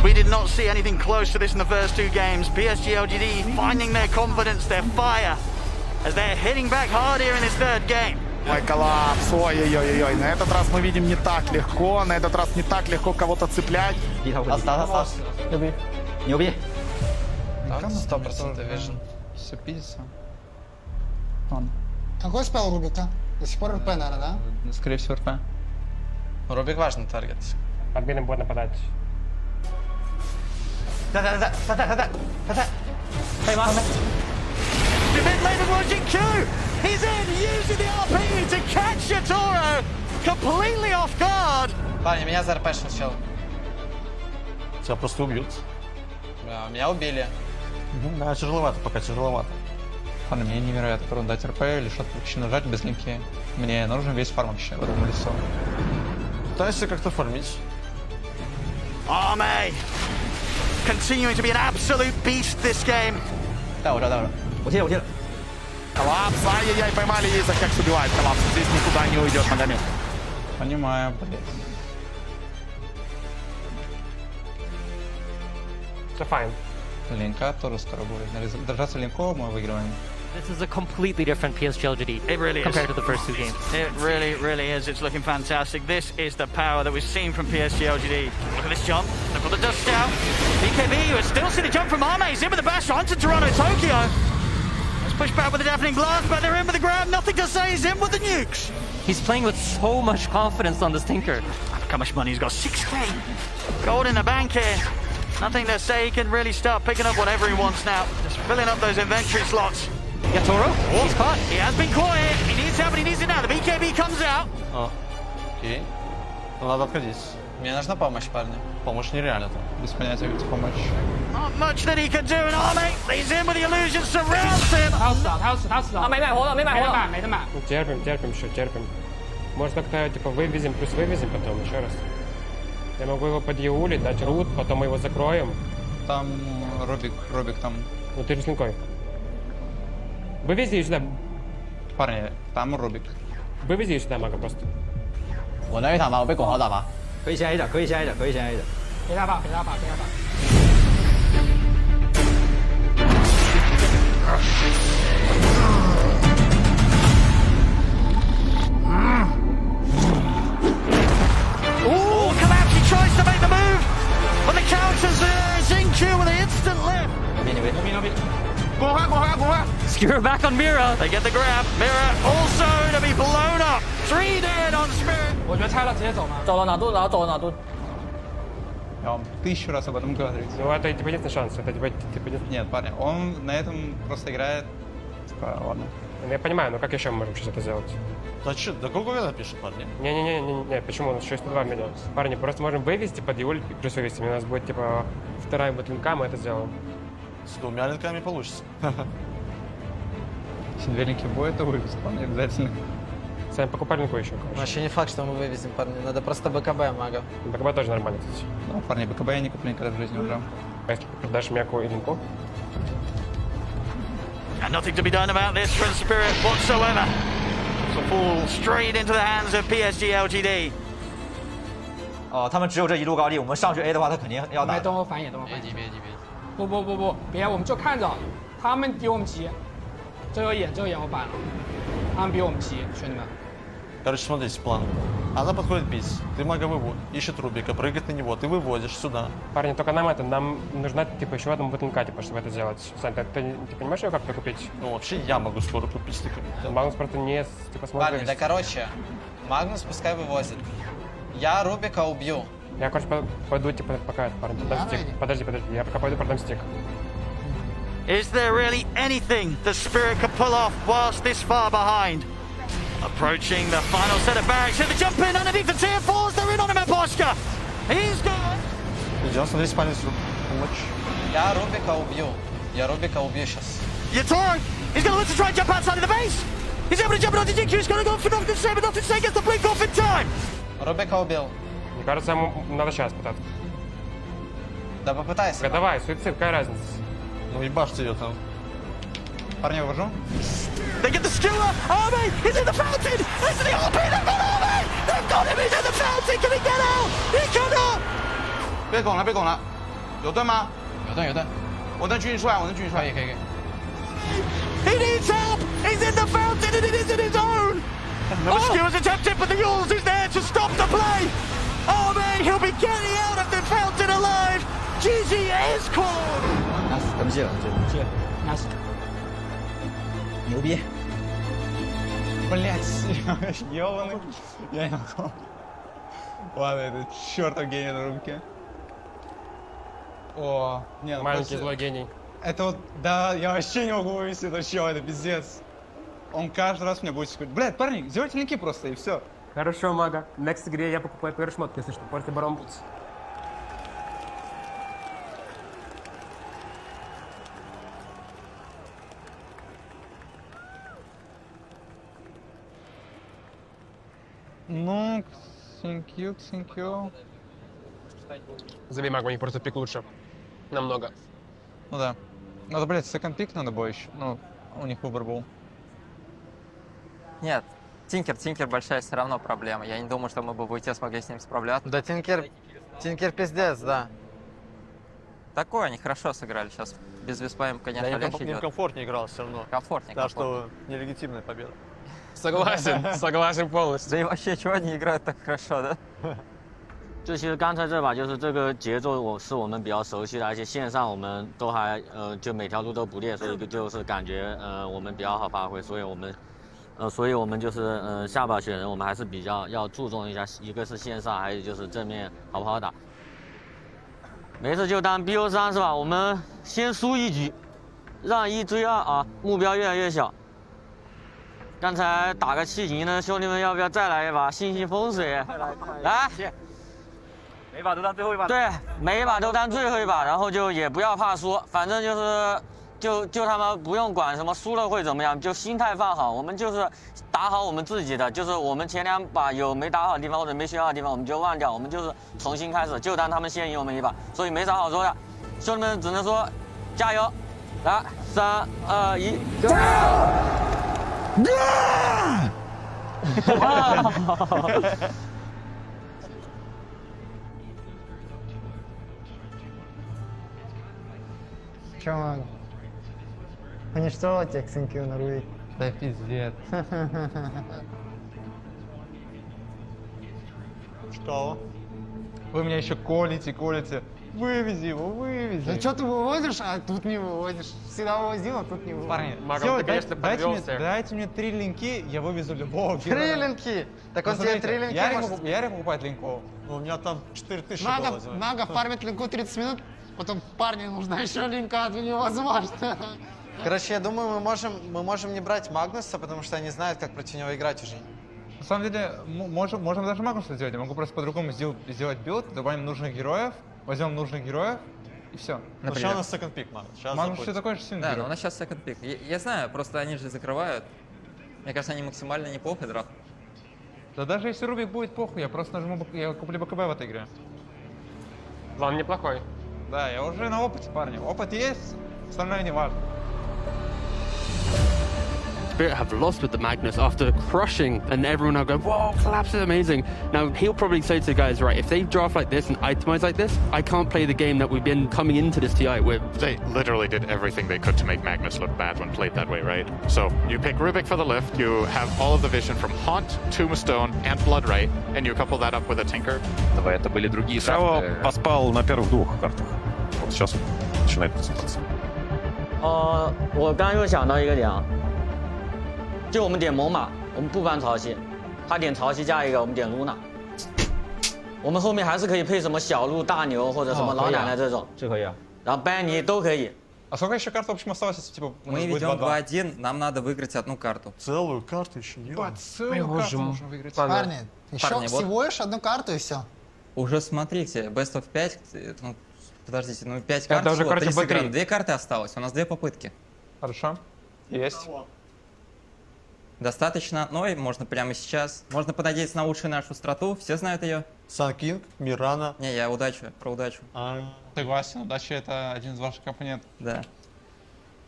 We did not see anything close to this in the first two games. PSG LGD finding their confidence, their fire, as they're hitting back hard here in this third game. Ой, коллапс, ой-ой-ой-ой, на этот раз мы видим не так легко, на этот раз не так легко кого-то цеплять. Осталось.牛逼！ Там 100% вижен. Все пиздится. Какой спел Рубика? До сих пор РП, наверное, да? Скорее всего, РП. Рубик важный таргет. Админы будут нападать. Да. Hey, man. The mid lane of Logic Q. He's in, using the RP to catch Yatoro. Completely off guard. Парни, меня за РП сначала. Тебя просто убьют. Меня убили. Да, тяжеловато, пока тяжеловато. Ладно, мне невероятно трудно дать РП, лишь вообще нажать без линки. Мне нужен весь фарм вообще в этом лицо. Пытайся как-то фармить. Arme continuing to be an absolute beast this game. 带我贴了。 Коллапс, ай-яй-яй, поймали, Иза как убивает коллапс. Здесь никуда не уйдет Магомед. Понимаю, блядь. Все fine. Линка тоже скоро будет. Держаться линков мы выигрываем. This is a completely different PSG LGD It really compared is. to the first two games. It really is. It's looking fantastic. This is the power that we've seen from PSG LGD. Look at this jump. They've got the dust out. BKB, you still see the jump from Arme. He's in with the bash onto Toronto Tokyo. Let's push back with the deafening blast, but they're in with the grab. Nothing to say. He's in with the nukes. He's playing with so much confidence on this Tinker. Look how much money he's got. 6k. Gold in the bank here. Nothing to say. He can really start picking up whatever he wants now. Just filling up those inventory slots. Yatoro, he's caught. He has been caught here. He needs help, and he needs it now. The BKB comes out. Окей. Ну, надо отходить. Мне нужна помощь, парни. Помощь нереально там. Без понятия, как помочь. Not much that he can do, and Arme, he's in with the illusion, surrounds him. 他要死啊！没买活了，没得买。Терпим, еще терпим. Может как-то типа вывезем плюс вывезем потом еще раз. Я могу его подъеулить, дать рут, потом мы его закроем. Там Рубик там. Ну ты же с линкой. Вывези ее сюда. Парни, там Рубик. Вывези ее сюда, мага просто. 我能 A 塔吗？我被拱好打吗？可以先 A 的，可以先 A 的。给他吧。Oh, Collapse, he tries to make the move, but the counters there is in Q with an instant lift. 牛逼！ Skewer back on Mira. They get the grab. Mira also to be blown up. 3 dead on Spirit. 我觉得拆了直接走嘛。走了哪度，然后走了哪度。 Я вам 1000 раз об этом говорю. Ну это типа единственный шанс. Это типа Нет, парни, он на этом просто играет. Типа, ладно. Я понимаю, но как еще мы можем сейчас это сделать? Да что, да Гугу напишет, парни. Не, почему? У нас еще есть 2 миллиона. Парни, просто можем вывести, подъюлить и плюс вывести. У нас будет типа вторая будет линка, мы это сделаем. С 2 линками получится. Если 2 линки будет, то вывезет, вполне обязательно. Сами покупали линку еще. Вообще не факт, что мы вывезем, парни. Надо просто БКБ, мага. БКБ тоже нормально, кстати. Ну, парни, БКБ я не куплю никогда в жизни уже. А если продашь мяку и линку? And nothing to be done about this from Spirit whatsoever. So fall straight into the hands of PSG LGD. 他们只有这一路高地，我们上去 A 的话，他肯定要打。等我反野。别急。不，别，我们就看着他们比我们急。这个眼我反了，他们比我们急，兄弟们。Короче, смотрите, план. Она подходит бить, ты мага выводишь, ищет Рубика, прыгает на него, ты выводишь сюда. Парни, только нам нужна, типа, еще одна бутылка, типа, чтобы это сделать. Сань, ты понимаешь, ее как-то купить? Ну, вообще я могу скоро купить такой. Магнус просто не, типа, сможет Парни, да вывести. короче, Магнус пускай вывозит. Я Рубика убью. Я, короче, пойду, типа, пока, парни, продам стик. Подожди, я пока пойду продам стик. Is there really anything the Spirit can pull off whilst this far behind? Approaching the final set of barracks. Here the jump in underneath the tier 4s. They're in on him at Boschka. He's gone. Идем смотреть спальню, помочь. Я Рубика убью сейчас. Yatoro, he's going to look to try and jump outside of the base. He's able to jump onto DQ. He's going to go for nothing to say, but nothing to say gets the blink off in time. Рубика убил. Мне кажется, ему надо сейчас пытаться. Да попытайся. Давай, суицид, какая разница? Ну ебашьте ее там. Парня вывожу. They get the skewer. Army, he's in the fountain. Into the RP. They've got Army. They've got him. He's in the fountain. Can he get out? He cannot. 被拱了，被拱了，有盾吗？有盾。我能举你出来，可以。 He needs help. He's in the fountain and it isn't his own. The skewer's attempted, but the Yules is there to stop the play. Army, he'll be getting out of the fountain alive. GG is called. 等不及了，Nice. 牛逼！ Блять, ёбаный. Я не могу. Ладно, это чертов гений на руке. О, нет, Маленький злой гений. Это вот, да, я вообще не могу вывести это чё, это пиздец. Он каждый раз мне будет сказать, блядь, парни, сделайте линки просто и все. Хорошо, мага. В next игре я покупаю первый шмотки, если что, после Барон Бутс. Ну, thank you. Забей магу, у них просто пик лучше. Намного. Ну да. Надо, блядь, секонд пик надо было еще. Ну, у них выбор был. Нет, Тинкер большая все равно проблема. Я не думаю, что мы бы в УТ смогли с ним справляться. Да, Тинкер пиздец, да. Такое они хорошо сыграли сейчас. Без Виспа им, конечно, легче им идет. комфортнее играл все равно. Комфортнее. Так что нелегитимная победа. Согласен полностью. Да и вообще, чего они играют так хорошо, да? 就其实刚才这把就是这个节奏我们比较熟悉的，而且线上我们都还就每条路都不裂，所以就是感觉我们比较好发挥，所以我们就是下把选人我们还是比较要注重一下，一个是线上，还有就是正面好不好打。没事就当 BO3是吧？我们先输一局，让1追2啊，目标越来越小。刚才打个气级呢，兄弟们要不要再来一把信息风水？来。 每把都当最后一把。对，每一把都当最后一把，然后就也不要怕输，反正就他们不用管什么输了会怎么样，就心态放好，我们就是打好我们自己的，就是我们前2把有没打好的地方或者没选好的地方，我们就忘掉，我们就是重新开始，就当他们先赢我们一把，所以没啥好说的，兄弟们只能说加油，来3、2、1，加油！ Чё, Маг? Уничтожил тебя Ксенкью на Рубик? Да пиздец. Что? Вы меня еще колите. Вывези его, вывези. Да что ты выводишь, а тут не выводишь? Всегда вывозил, а тут не выводишь. Парни, Магом всё, ты, конечно, подвёлся. дайте мне 3 линки, я вывезу любого героя. 3 линки! Так он Ну, тебе смотрите, 3 линки я может... реку покупать линков. У меня там 4000 было. Нага фармит линку 30 минут, потом парню нужна еще линка, это невозможно. Короче, я думаю, мы можем не брать Магнуса, потому что они знают, как против него играть уже. На самом деле, можем даже Магнуса сделать. Я могу просто по-другому сделать билд, добавим нужных героев, возьмем нужных героев, и все. Ну, сейчас у нас second pick, Магнус все такой же сильный Да, но герой. у нас сейчас second pick. Я знаю, просто они же закрывают. Мне кажется, они максимально неплохо драфт. Да даже если Рубик будет похуй, я просто нажму, я куплю БКБ в этой игре. План неплохой. Да, я уже на опыте, парни. Опыт есть, остальное не важно. Spirit have lost with the Magnus after crushing, and everyone now going, whoa, Collapse is amazing. Now, he'll probably say to the guys, right, if they draft like this and itemize like this, I can't play the game that we've been coming into this TI with. They literally did everything they could to make Magnus look bad when played that way, right? So you pick Rubik for the lift, you have all of the vision from Haunt, Tombstone, and Bloodright, and you couple that up with a Tinker. Это были другие карты. Поспал на первых двух картах. Вот сейчас начинает просыпаться.我刚刚又想到一个点啊，就我们点猛犸，我们不翻潮汐，他点潮汐加一个，我们点露娜，我们后面还是可以配什么小鹿、大牛或者什么老奶奶这种，这可以啊，然后班尼都可以。А сколько еще карт в общем осталось, если типа Мы ведем 2-1, нам надо выиграть одну карту. Целую карту еще не. Целую карту нужно выиграть. Парни, еще Парни, вот. всего лишь одну карту и все. Уже смотрите, Best of 5, ну, подождите, ну 5 карт, уже, короче, 30 игр. B3. 2 карты осталось, у нас 2 попытки. Хорошо. Есть. Достаточно одной, можно прямо сейчас. Можно понадеяться на лучшую нашу страту, все знают ее. Сан Кинг, Мирана. Не, я удачу, про удачу. Согласен, удача это один из ваших компонентов. Да.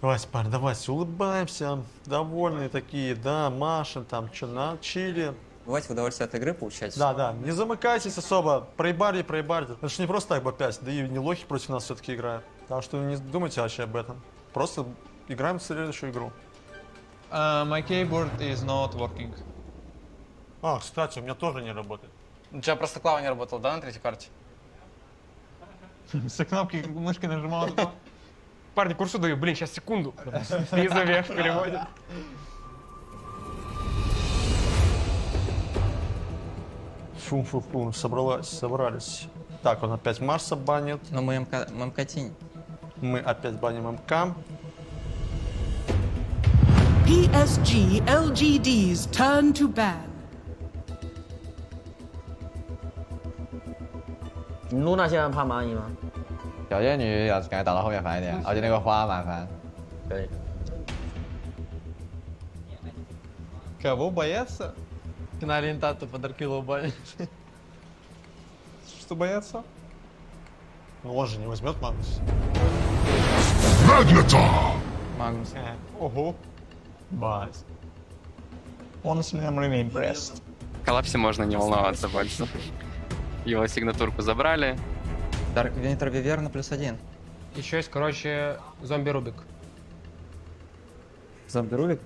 Давайте, парни, давайте, улыбаемся, довольные такие, да, машем там, что, чили. Давайте удовольствие от игры получать. Да, да, не замыкайтесь особо, проебали. Это же не просто так B5, да и не лохи против нас все-таки играют. Так что не думайте вообще об этом. Просто играем в следующую игру. My keyboard is not working. Кстати, у меня тоже не работает. У тебя просто клава не работала, да, на третьей карте? С кнопки мышкой нажимал. Парни, курсу даю. Блин, сейчас секунду. Снизу вверх переводит. Фу, собрались. Так, он опять Марса банит. Но мы МК тень. Мы опять баним МК. PSG LGD's turn to ban. 露娜现在怕蚂蚁吗？小仙女要感觉打到后面烦一点，而且那个花蛮烦。可以。Кого бояться? Киноориентатор подаркил банить. Что бояться? Ну он же не возьмет Магнус. Магнус. Ого. Бас. Honestly, I'm really impressed. В коллапсе можно не волноваться больше. Его сигнатурку забрали. Дарк Винтер Виверна +1. Еще есть, короче, зомби Рубик. Зомби Рубик?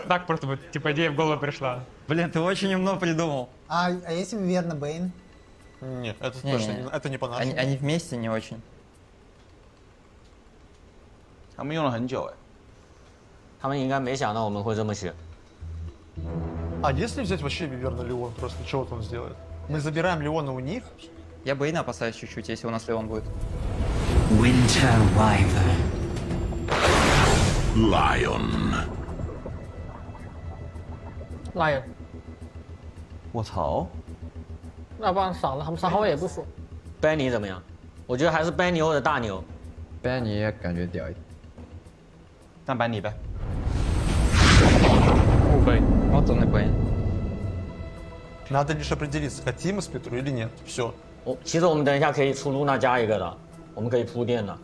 Так просто вот, типа, идея в голову пришла. Блин, ты очень умно придумал. А если верно Бэйн? Нет, это точно это не по-нашему. Они вместе не очень. 他们用了很久哎。他们应该没想到我们会这么选。А если взять вообще Виверна Леон, просто что вот он сделает? Мы забираем Леона у них. Я Бэйна опасаюсь чуть-чуть, если у нас Леон будет. Winter Wyvern. Lion. Lion。我操！那不然少了，他们3号位也不输。班尼怎么样？我觉得还是班尼或者大牛。班尼感觉屌一点。那班尼呗。Вот он и Бэйн. Надо лишь определиться, хотим мы сплитру или нет. Все. 其实我们等一下可以出露娜加一个的，我们可以铺垫的。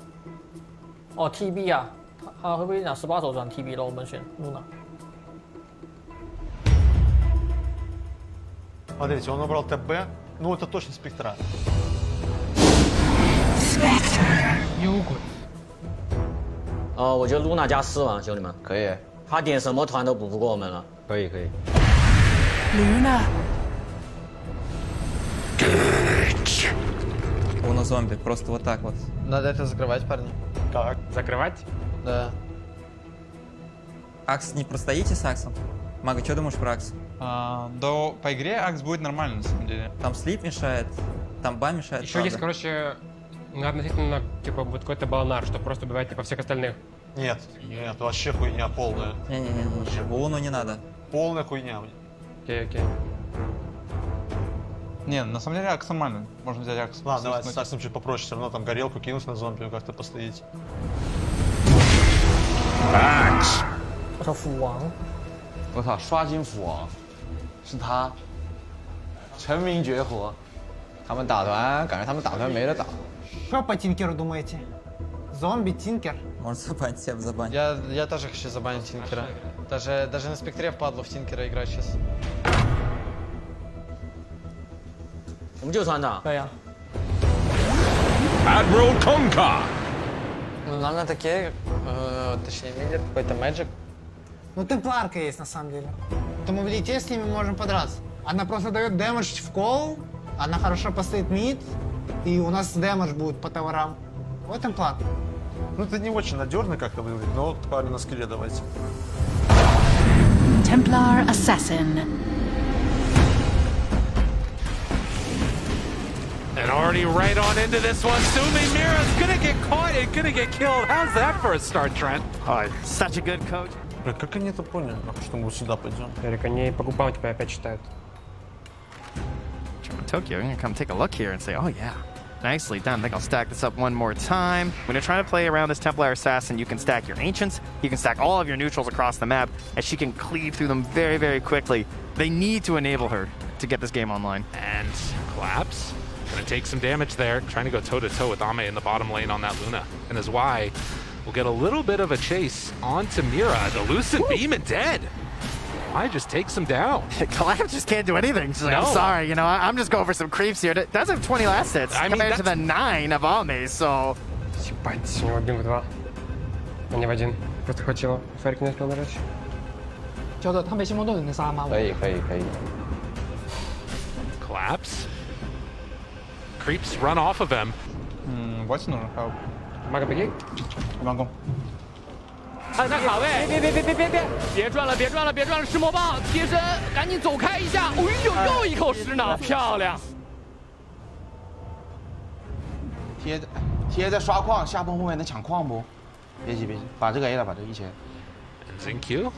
哦 ，TB 啊，他会不会拿18手转 TB 了？我们选露娜。 Смотрите, он набрал ТБ, ну это точно спектра. Югу. 我觉得露娜加4王，兄弟们。可以。他点什么团都补不过我们了。可以。 Luna. Уно зомби, просто вот так вот. Надо это закрывать, парни. Как? Закрывать? Да. Акс, не простоите с Аксом? Мага, что думаешь про Акс? Да, по игре Акс будет нормально, на самом деле. Там слип мешает, там ба мешает. Еще есть, короче, относительно, типа, будет какой-то баланар, что просто убивает, типа, всех остальных. Нет, вообще хуйня полная. Не-не-не, Луну не надо. Полная хуйня. Окей. Не, на самом деле Акс нормально. Можно взять Акс. Ладно, давайте с Аксом чуть попроще, все равно там горелку кинуть на зомби, как-то постоите. Axe. 我操，斧王！我操，刷金斧王，是他，成名绝活。他们打团，感觉他们打团没得打。Что по Тинкеру думаете? Зомби, Тинкер. Может забанить себя в забане. Я тоже хочу забанить Тинкера. Даже на спектре впадло в Тинкера играть сейчас. 我们就穿它。可以啊。 Admiral Conker. Ну, нам на такие, точнее, мидер, какой-то Magic. Ну, темпларка есть на самом деле. То мы в лите с ними можем подраться. Она просто дает дэмэдж в кол, она хорошо постоит мид, и у нас дэмэдж будет по товарам. Вот темплар. Ну, это не очень надежно как-то выглядит, но вот парни на скилле давайте. Templar Assassin. And already right on into this one. Sumi Mira's gonna get caught and gonna get killed. How's that for a start, Trent? Hi. Such a good coach. Как они это поняли, что мы сюда пойдем? Эрик, они по губам тебя опять читают. Tokyo, I'm gonna come take a look here and say, oh yeah, nicely done. I think I'll stack this up one more time. When you're trying to play around this Templar Assassin, you can stack your Ancients, you can stack all of your neutrals across the map, and she can cleave through them very, very quickly. They need to enable her to get this game online. And Collapse. Gonna take some damage there, trying to go toe-to-toe with Ame in the bottom lane on that Luna. And as Y will get a little bit of a chase onto Mira. The Lucid Beam and dead. I just takes him down. Collapse just can't do anything. She's like, No. I'm sorry, you know, I'm just going for some creeps here. It does have 20 last hits compared to the 9 of Ame, so... Ебать, у него бим в 2. А не в 1. Просто хватило. Ферик не успел нажать. 叫做他没心梦动能杀吗？可以。 Collapse. Creeps run off of him. 8 нужен хелп. Мага, беги. Могу. 看他卡位，别转了，石魔棒，贴身，赶紧走开一下！哎呦，又一口石脑，漂亮！贴着刷矿，下崩后面能抢矿不？别急，把这个 A 了，把这个1000。 Zinq?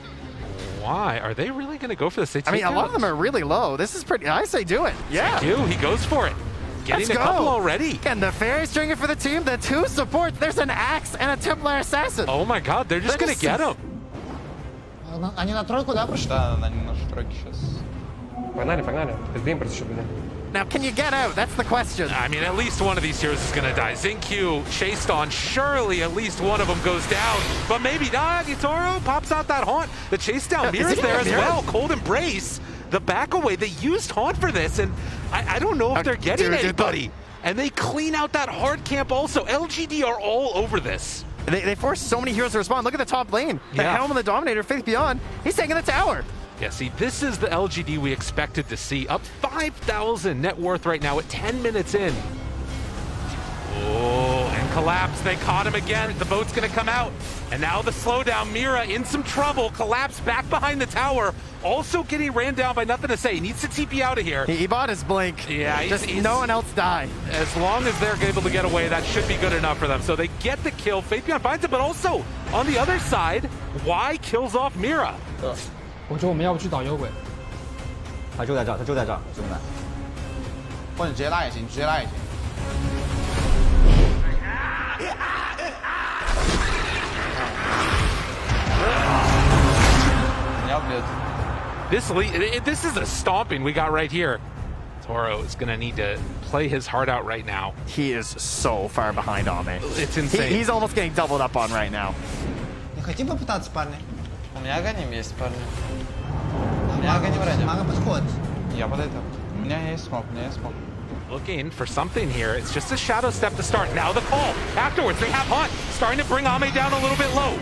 Why? Are they really going to go for this? I mean, a lot of them are really low. This is pretty... I say do it. Yeah. Zinq, he goes for it. Getting Let's a couple go. already. And the Fairy Stringer for the team, the 2 supports. There's an Axe and a Templar Assassin. Oh my god, they're just going to get him. Они на тройку, да, пошли? Да, они на тройке сейчас. Погнали. Пиздим просто, чтобы... Now, can you get out? That's the question. I mean, at least one of these heroes is going to die. Zinq chased on. Surely at least one of them goes down. But maybe not. Gitoro pops out that haunt. The chase down Mira's there as well. Cold Embrace. The back away. They used haunt for this, and I don't know if they're getting anybody. And they clean out that hard camp also. LGD are all over this. They force so many heroes to respond. Look at the top lane. The Helm and the Dominator, Faith Beyond. He's taking the tower. Yeah, see, this is the LGD we expected to see. Up 5,000 net worth right now at 10 minutes in. Oh, and Collapse, they caught him again. The boat's gonna come out. And now the slowdown, Mira in some trouble. Collapse back behind the tower. Also getting ran down by nothing to say. He needs to TP out of here. He bought his blink. Yeah, just no one else die. As long as they're able to get away, that should be good enough for them. So they get the kill. Faithion finds it, but also on the other side, Y kills off Mira. 我觉得我们要不去找幽鬼。他就在这儿，兄弟。或者你直接拉也行，This is a stomping we got right here. Toro is going to need to play his heart out right now. He is so far behind Ame. It's insane. He's almost getting doubled up on right now. Не хотим попытаться, парни? У меня агоним есть, парни. Мага подходит. Я подойду. У меня есть смог. Looking for something here. It's just a shadow step to start. Now the call. Afterwards, they have Hunt. Starting to bring Ame down a little bit low.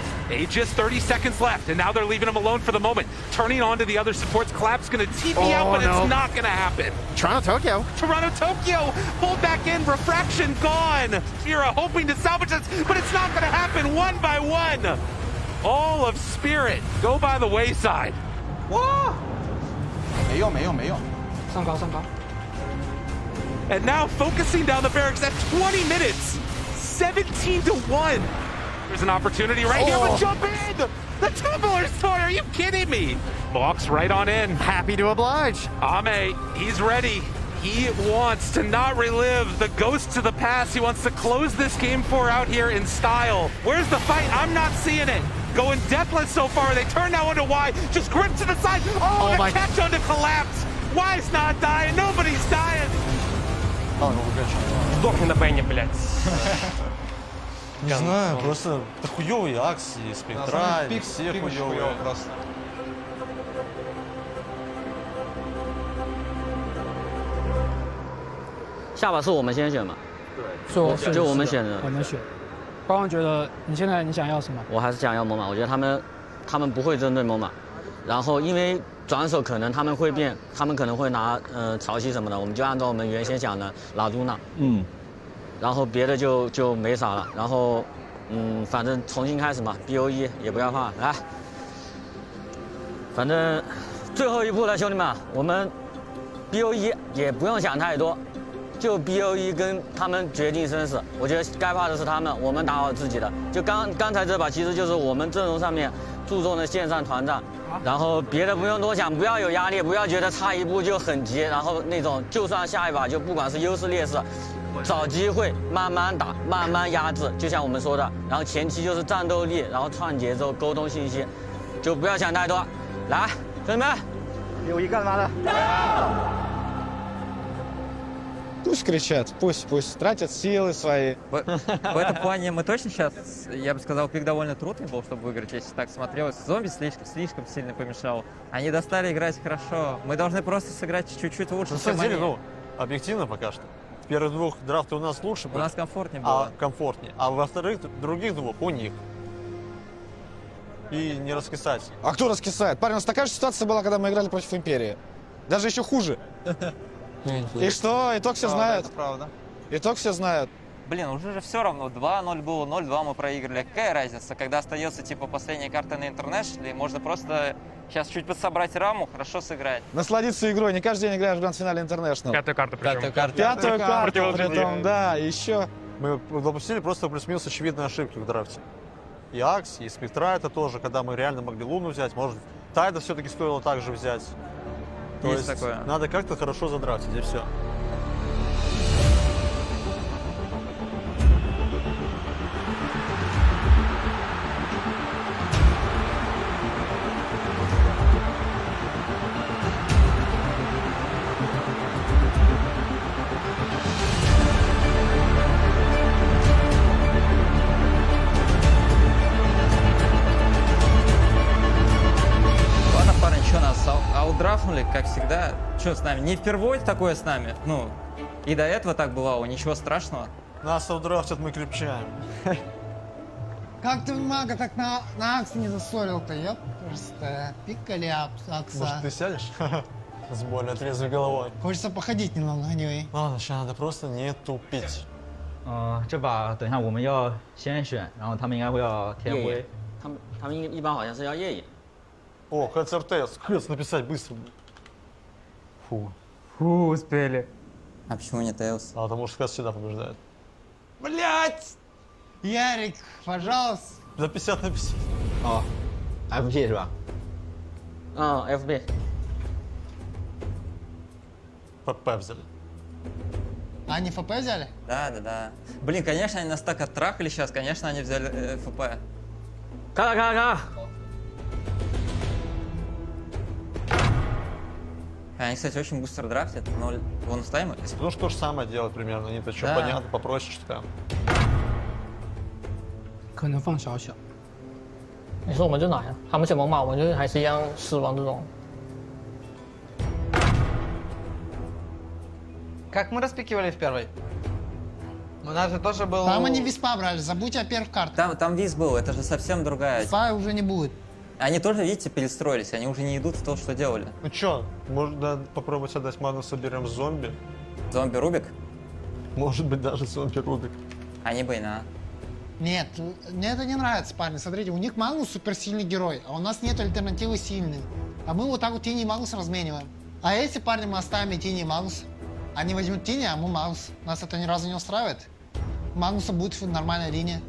Just 30 seconds left, and now they're leaving him alone for the moment. Turning on to the other supports. Collapse going to TP out, but it's not going to happen. Toronto Tokyo pulled back in. Refraction gone. Mira hoping to salvage this, but it's not going to happen. One by one. All of Spirit go by the wayside. Whoa! 没用。上高。 And now focusing down the barracks at 20 minutes. 17-1. There's an opportunity right here, but jump in! The Templar Sword, are you kidding me? Walks right on in. Happy to oblige. Ame, he's ready. He wants to not relive the ghosts of the past. He wants to close this game 4 out here in style. Where's the fight? I'm not seeing it. Going deathless so far. They turn now onto Y. Just grip to the side. Oh my. Catch onto Collapse. Y's not dying. Nobody's dying. Сдохни на Бенни, блядь. Не знаю, просто это хуёвые акции, спектра, пик, все пик очень хуёвые. хуёвый просто.下把是我们先选嘛？就我们选的。我们选。光王觉得你现在你想要什么？我还是想要猛犸，我觉得他们不会针对猛犸，然后因为转手可能他们会变，他们可能会拿潮汐什么的，我们就按照我们原先想的拉杜娜，然后别的就没啥了，然后反正重新开始嘛 ，BOE 也不要怕，来，反正最后一步了，兄弟们，我们 BOE 也不用想太多。就 BOE 跟他们决定生死，我觉得该怕的是他们，我们打好自己的。就刚才这把，其实就是我们阵容上面注重的线上团战，然后别的不用多想，不要有压力，不要觉得差一步就很急，然后那种就算下一把就不管是优势劣势，找机会慢慢打，慢慢压制，就像我们说的，然后前期就是战斗力，然后串节奏，沟通信息，就不要想太多。来，兄弟们，BOE干嘛的？ Пусть кричат, пусть тратят силы свои. В этом плане мы точно сейчас, я бы сказал, пик довольно трудный был, чтобы выиграть, если так смотрелось. Зомби слишком сильно помешал. Они достали играть хорошо. Мы должны просто сыграть чуть-чуть лучше, На самом деле, объективно пока что. В первых двух драфтах у нас лучше было. У нас комфортнее было. Комфортнее. А во вторых, других двух у них. И не раскисать. А кто раскисает? Парень, у нас такая же ситуация была, когда мы играли против Империи. Даже еще хуже. И что? Итог все знают. Это правда. Итог все знают. Блин, уже же все равно. 2-0 было, 0-2 мы проиграли. Какая разница? Когда остается типа последняя карта на International, можно просто сейчас чуть подсобрать раму, хорошо сыграть. Насладиться игрой. Не каждый день играешь в гранд-финале International. Пятую карту причем. Пятую карту притом, да, еще. Мы допустили просто плюс-минус очевидные ошибки в драфте. И Акс, и Спектра это тоже, когда мы реально могли Луну взять. Может, Тайда все-таки стоило также взять. То есть такое. Надо как-то хорошо задрафтить, и все. Аутдрафнули, как всегда. Что с нами? Не впервые такое с нами. Ну, и до этого так бывало, ничего страшного. Нас аутдрафтят, мы крепчаем. Как ты мага так на Аксе не засорил-то, ёп? Просто пикали Акса. Может, ты сядешь? С более трезвой головой. Хочется походить немного, anyway. Ладно, сейчас надо просто не тупить. 这把等一下我们要先选，然后他们应该会要天辉。他们一般好像是要夜野。 О, ХЦРТС, Хэц написать быстро. Фу, успели. А почему не Теус? А потому что Хэц всегда побеждает. Блять! Ярик, пожалуйста. За 50 на 50. О, FB 是吧？ FB. ФП взяли. А они ФП взяли? Да. Блин, конечно, они нас так оттрахали сейчас, конечно, они взяли ФП. Ка. Они, кстати, очень быстро драфтят, 0 бонус-тайма. Ну, что же самое делать примерно, они-то что, Да. понятно, попроще, что там. 可能放小小。你说我们就哪呀？他们选猛犸，我们就还是一样死亡这种。 Как мы распикивали в первой? У нас же тоже был... Там они виспа брали, забудьте о первых картах. Там виз был, это же совсем другая. Виспа уже не будет. Они тоже, видите, перестроились, они уже не идут в то, что делали. Ну чё, можно попробовать отдать Магнуса, берем зомби. Зомби Рубик? Может быть, даже зомби Рубик. Они Бэйна. Нет, мне это не нравится, парни. Смотрите, у них Магнус суперсильный герой, а у нас нет альтернативы сильной. А мы вот так вот Тини и Магнус размениваем. А эти парни мы оставим и Тини и Магнус. Они возьмут Тини, а мы Магнус. Нас это ни разу не устраивает. Магнуса будет нормальная линия.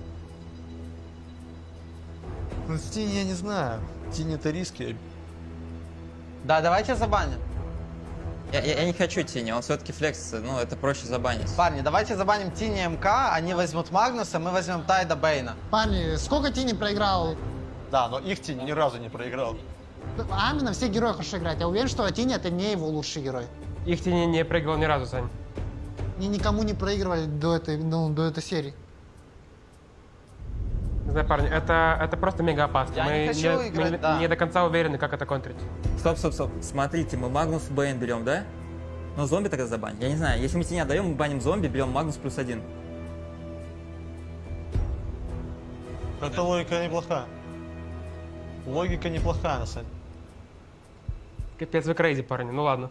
Ну, с Тини я не знаю. Тини это риски. Да, давайте забаним. Я не хочу Тини, он все-таки флексится, ну это проще забанить. Парни, давайте забаним Тини МК, они возьмут Магнуса, мы возьмем Тайда Бэйна. Парни, сколько Тини проиграл? Да, но их Тини ни разу не проиграл. Амина все герои хорошо играют. Я уверен, что Тини это не его лучший герой. Их Тини не проиграл ни разу, Сань. Они никому не проигрывали до этой серии. Не знаю, парни, это просто мега опасно. Я не Мы хочу играть, да. не до конца уверены, как это контрить. Стоп. Смотрите, мы Магнус Бэйн берем, да? Но зомби тогда забаним. Я не знаю, если мы тени отдаем, мы баним зомби, берем Магнус +1. Эта логика неплохая. Логика неплохая, на самом деле. Капец, вы крейзи, парни, ну ладно.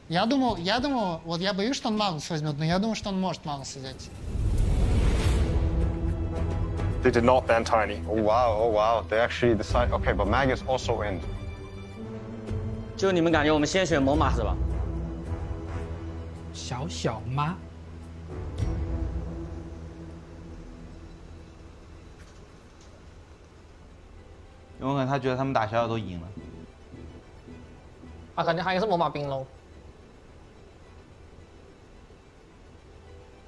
Я думаю, вот я боюсь, что он Магнус возьмет, но я думаю, что он может Магнуса взять. They did not ban Tiny. Oh wow. They actually decide, okay, but Magus also in. 就你们感觉我们先选猛犸是吧？小妈，有可能他觉得他们打小小都赢了。啊，感觉他应该是猛犸冰龙。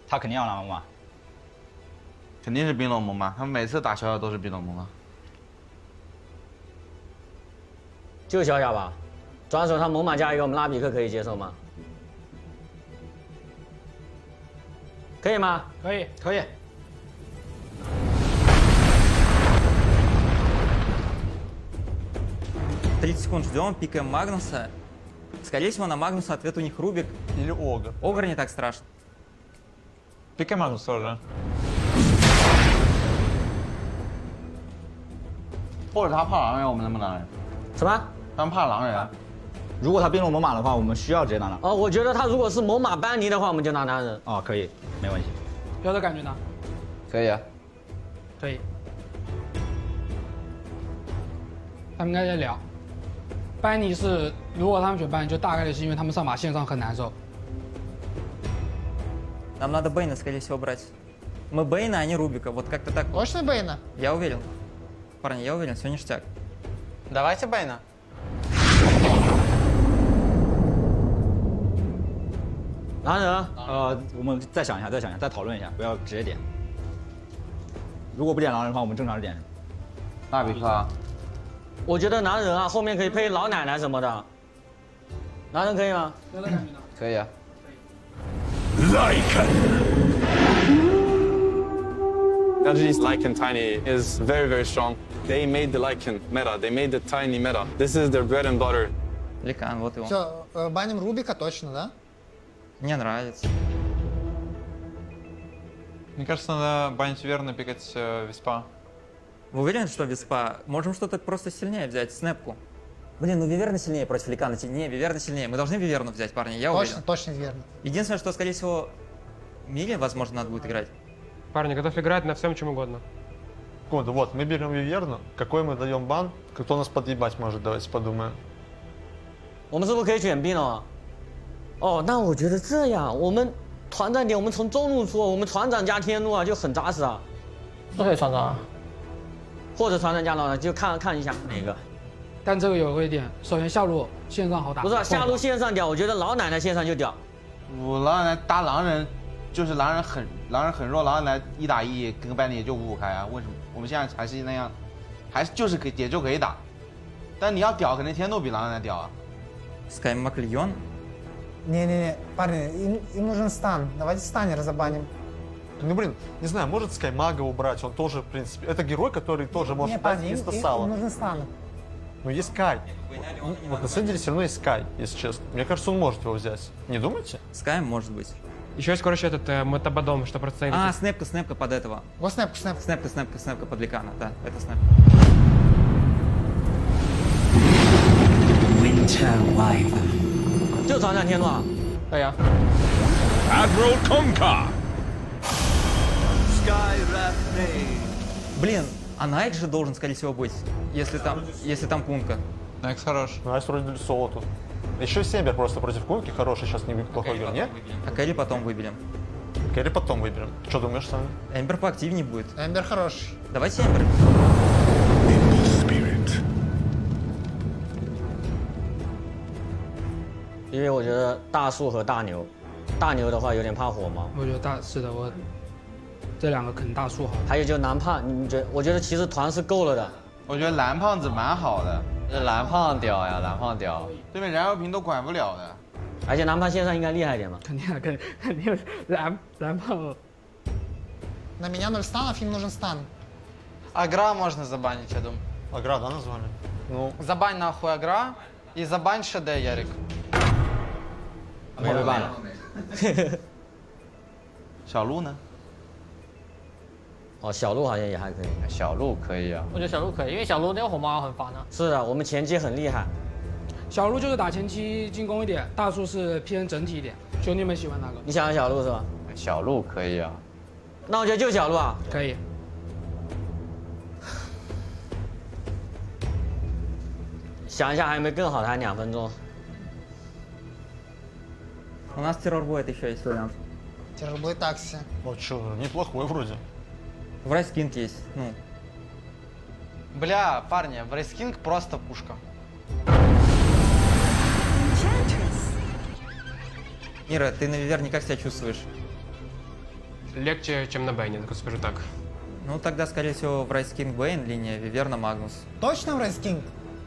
他肯定要拿猛犸。肯定是冰龙猛犸，他们每次打小小都是冰龙猛犸。就小小吧，转手他猛犸加一个我们拉比克可以接受吗？可以吗？可以。可以。 30 секунд ждем, пикаем Магнуса. Скорее всего, на Магнуса ответ у них Рубик. Или Огр. Огр не так страшно. Пикай Магнус тоже. 或者他怕狼人，我们能不能？什么？他们怕狼人。如果他冰龙猛犸的话，我们需要直接拿狼。哦，我觉得他如果是猛犸班尼的话，我们就拿男人。哦，可以，没问题。标的感觉呢？可以啊。可以。他们应该在聊。班尼是，如果他们选班尼，就大概率是因为他们上马线上很难受。 Нам надо Бэйна, скорее всего, брать. Мы Бэйна, а не Рубика. Вот как-то так. Точно Бэйна? Я уверен. Парни, я уверен, все ништяк. Давайте Бэйна. 男人？我们再想一下，再讨论一下，不要直接点。如果不点狼人的话，我们正常是点什么？大比克。我觉得男人啊，后面可以配老奶奶什么的。男人可以吗？标的感觉呢？可以啊。 Lycan. LGD's Lycan Tiny is very, very strong. They made the Lycan meta. They made the Tiny meta. This is their bread and butter. Ликан, вот его. Все, баним Рубика точно, да? Мне нравится. Мне кажется, надо банить верно, пикать Виспа. Вы уверены, что Виспа? Можем что-то просто сильнее взять, снэпку. Блин, ну Виверна сильнее против Ликана. Не, Виверна сильнее. Мы должны Виверну взять, парни, я уверен. Точно верно. Единственное, что, скорее всего, Мире, возможно, надо будет играть. Парни, готов играть на всем, чем угодно. Вот, мы берем Виверну. Какой мы даем бан? Кто нас подъебать может? Давайте подумаем. 我们是不是可以选冰龙啊？哦，那我觉得这样，我们团战点我们从中路出，我们船长加天路啊就很扎实啊。是可以船长啊，或者船长加老呢，就看一下哪个。 但这个有一点，首先下路线上好打。不是、啊、下路线上屌，我觉得老奶奶线上就屌。我老奶奶搭狼人，就是狼人很弱，狼人来1打1跟班尼也就5-5开啊。为什么？我们现在还是那样，还是就是也就可以打。但你要屌，肯定天斗比狼人来屌啊。Скай Макльон? Не, парни, им нужен стан. Давайте станер забаним. Ну, блин, не знаю, может Скаймага убрать, он тоже, в принципе, это герой, который тоже может Не, дать парни, им инста-сало. нужен стан. Ну, есть Скай. Вот на самом деле все равно есть Скай, если честно. Мне кажется, он может его взять. Не думаете? Скай может быть. Еще есть, короче, этот Метабадом, что просто стоит. А, снэпка под этого. Вот снэпка. Снэпка под Ликана, да, это снэп. Winter Wyvern. 就船长天路啊。对呀。 Admiral Conker. Блин, а Найк же должен, скорее всего, быть, если там Кунка. Найкс хорош. Найкс вроде соло тут. Еще Сембер просто против Кунки хороший, сейчас неплохой игр, нет? А Кэрри потом выберем. Кэрри потом выберем. Что думаешь, Саня? Эмбер поактивнее будет. Эмбер хороший. Давайте Эмбер. Spirit. 因为我觉得大树和大牛，大牛的话有点怕火嘛。我觉得是的，我这两个肯大树好。还有就蓝胖，我觉得其实团是够了的。我觉得蓝胖子蛮好的。 这蓝胖屌呀，蓝胖屌，对面燃油瓶都管不了的，而且蓝胖线上应该厉害一点嘛。肯定蓝胖。На меня 0 станов, им нужен стан. Агра можно забанить, я думаю. Агра, да, назвали? Ну, Забань нахуй Агра и забань ШД, Ярик. 没被办了。小鹿呢？哦，小鹿好像也还可以。小鹿可以啊。我觉得小鹿可以，因为小鹿那个火猫很烦啊。是的，我们前期很厉害。小鹿就是打前期进攻一点，大树是偏整体一点。兄弟们喜欢哪个？你想要小鹿是吧？小鹿可以啊。那我觉得就小鹿啊。可以。想一下还有没有更好的？还2分钟。У нас террор будет еще есть вариант. Террорблейд такси. ну чё, неплохой вроде. В Райскинг есть. Ну, Бля, парни, в Рейскинг просто пушка. Мира, ты на Виверне как себя чувствуешь? Легче, чем на Бэйне, так скажу так. Ну, тогда, скорее всего, в Райскинг Бэйн линия, Виверна Магнус. Точно в Рейскинг?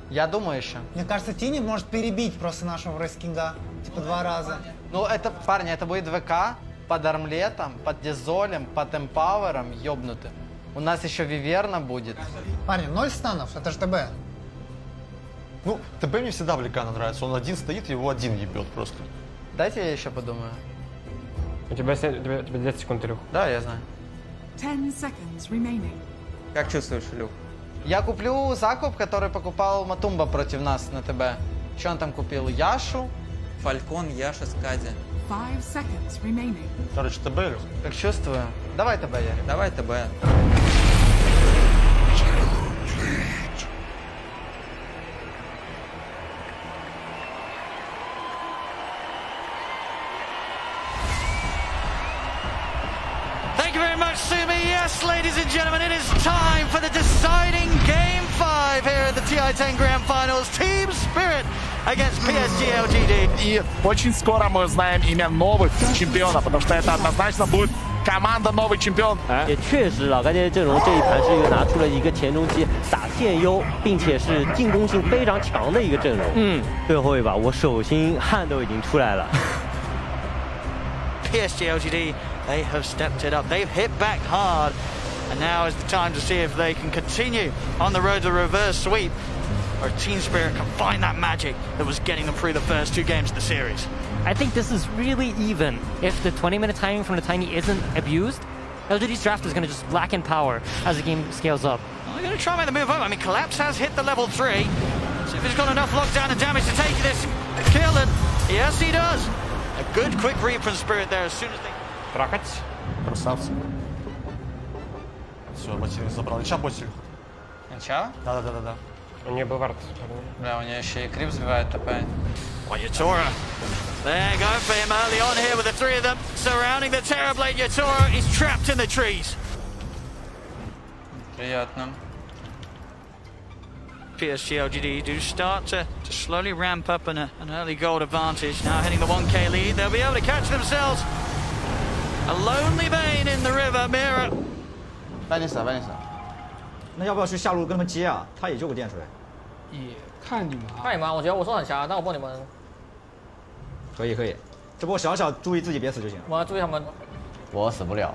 Я думаю еще. Мне кажется, Тини может перебить просто нашего Рейскинга. Типа 2 раза. Ну, это, парни, это будет ВК под армлетом, под дизолем, под эмпауэром, ёбнуты. У нас еще Виверна будет. Парни, 0 станов, это же ТБ. Ну, ТБ мне всегда в Ликана нравится. Он один стоит, его один ебет просто. Дайте я еще подумаю. У тебя 10 секунд, Илюх. Да, я знаю. 10 seconds remaining. Как чувствуешь, Илюх? Я куплю закуп, который покупал Матумба против нас на ТБ. Что он там купил? Яшу? Фалькон, Яша, Скади. 5 seconds remaining. Короче, ТБ, Илюх. Как чувствую. Давай ТБ, Ярик. Давай ТБ. Thank you very much, Sumi. Yes, ladies and gentlemen, it is time for the deciding Game 5 here at the TI-10 Grand Finals. Team Spirit against PSG LGD. И очень скоро мы узнаем имя новых чемпионов, потому что это однозначно будет команда новый чемпион. 也确实老干爹阵容这一盘是一个拿出了一个前中期打线优，并且是进攻性非常强的一个阵容。最后一把我手心汗都已经出来了。PSG LGD, they have stepped it up. They've hit back hard. And now is the time to see if they can continue on the road to reverse sweep, or Team Spirit can find that magic that was getting them through the first 2 games of the series. I think this is really even. If the 20-minute timing from the Tiny isn't abused, LGD's draft is going to just lack in power as the game scales up. Well, they're going to try and make the move home. I mean, Collapse has hit the level 3. So if he's got enough lockdown and damage to take this kill, and yes, he does. A good quick read from Spirit there as soon as they... Трахать. Красавцы. Все, ботинок забрал. Ича ботик. Ича? Да. У нее был вард. Бля, у нее еще и крип сбивает ТП. Oh, Yatora. There, go for him early on here with the 3 of them surrounding the Terrorblade. Yatora, he's trapped in the trees. Приятно. PSG LGD do start to slowly ramp up an early gold advantage. Now heading the 1k lead, they'll be able to catch themselves a lonely vein in the river. Mira. 班尼斯。那要不要去下路跟他们接啊？他也就个电水。也看你们啊。看你们，我觉得我说很瞎，但我不你们。可以，只不过小注意自己别死就行。我要注意他们。我死不了。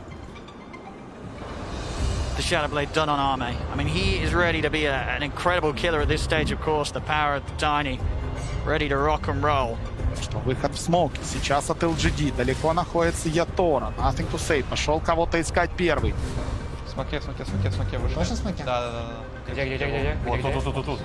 The Shadowblade done on Arme. I mean, he is ready to be an incredible killer at this stage, of course. The power of the Tiny, ready to rock and roll. Что выход в смоки. Сейчас от LGD. Далеко находится Ятора. Nothing to say. Пошел кого-то искать первый. Смоке вышел. Точно смоке? Да. Где? Вот, тут.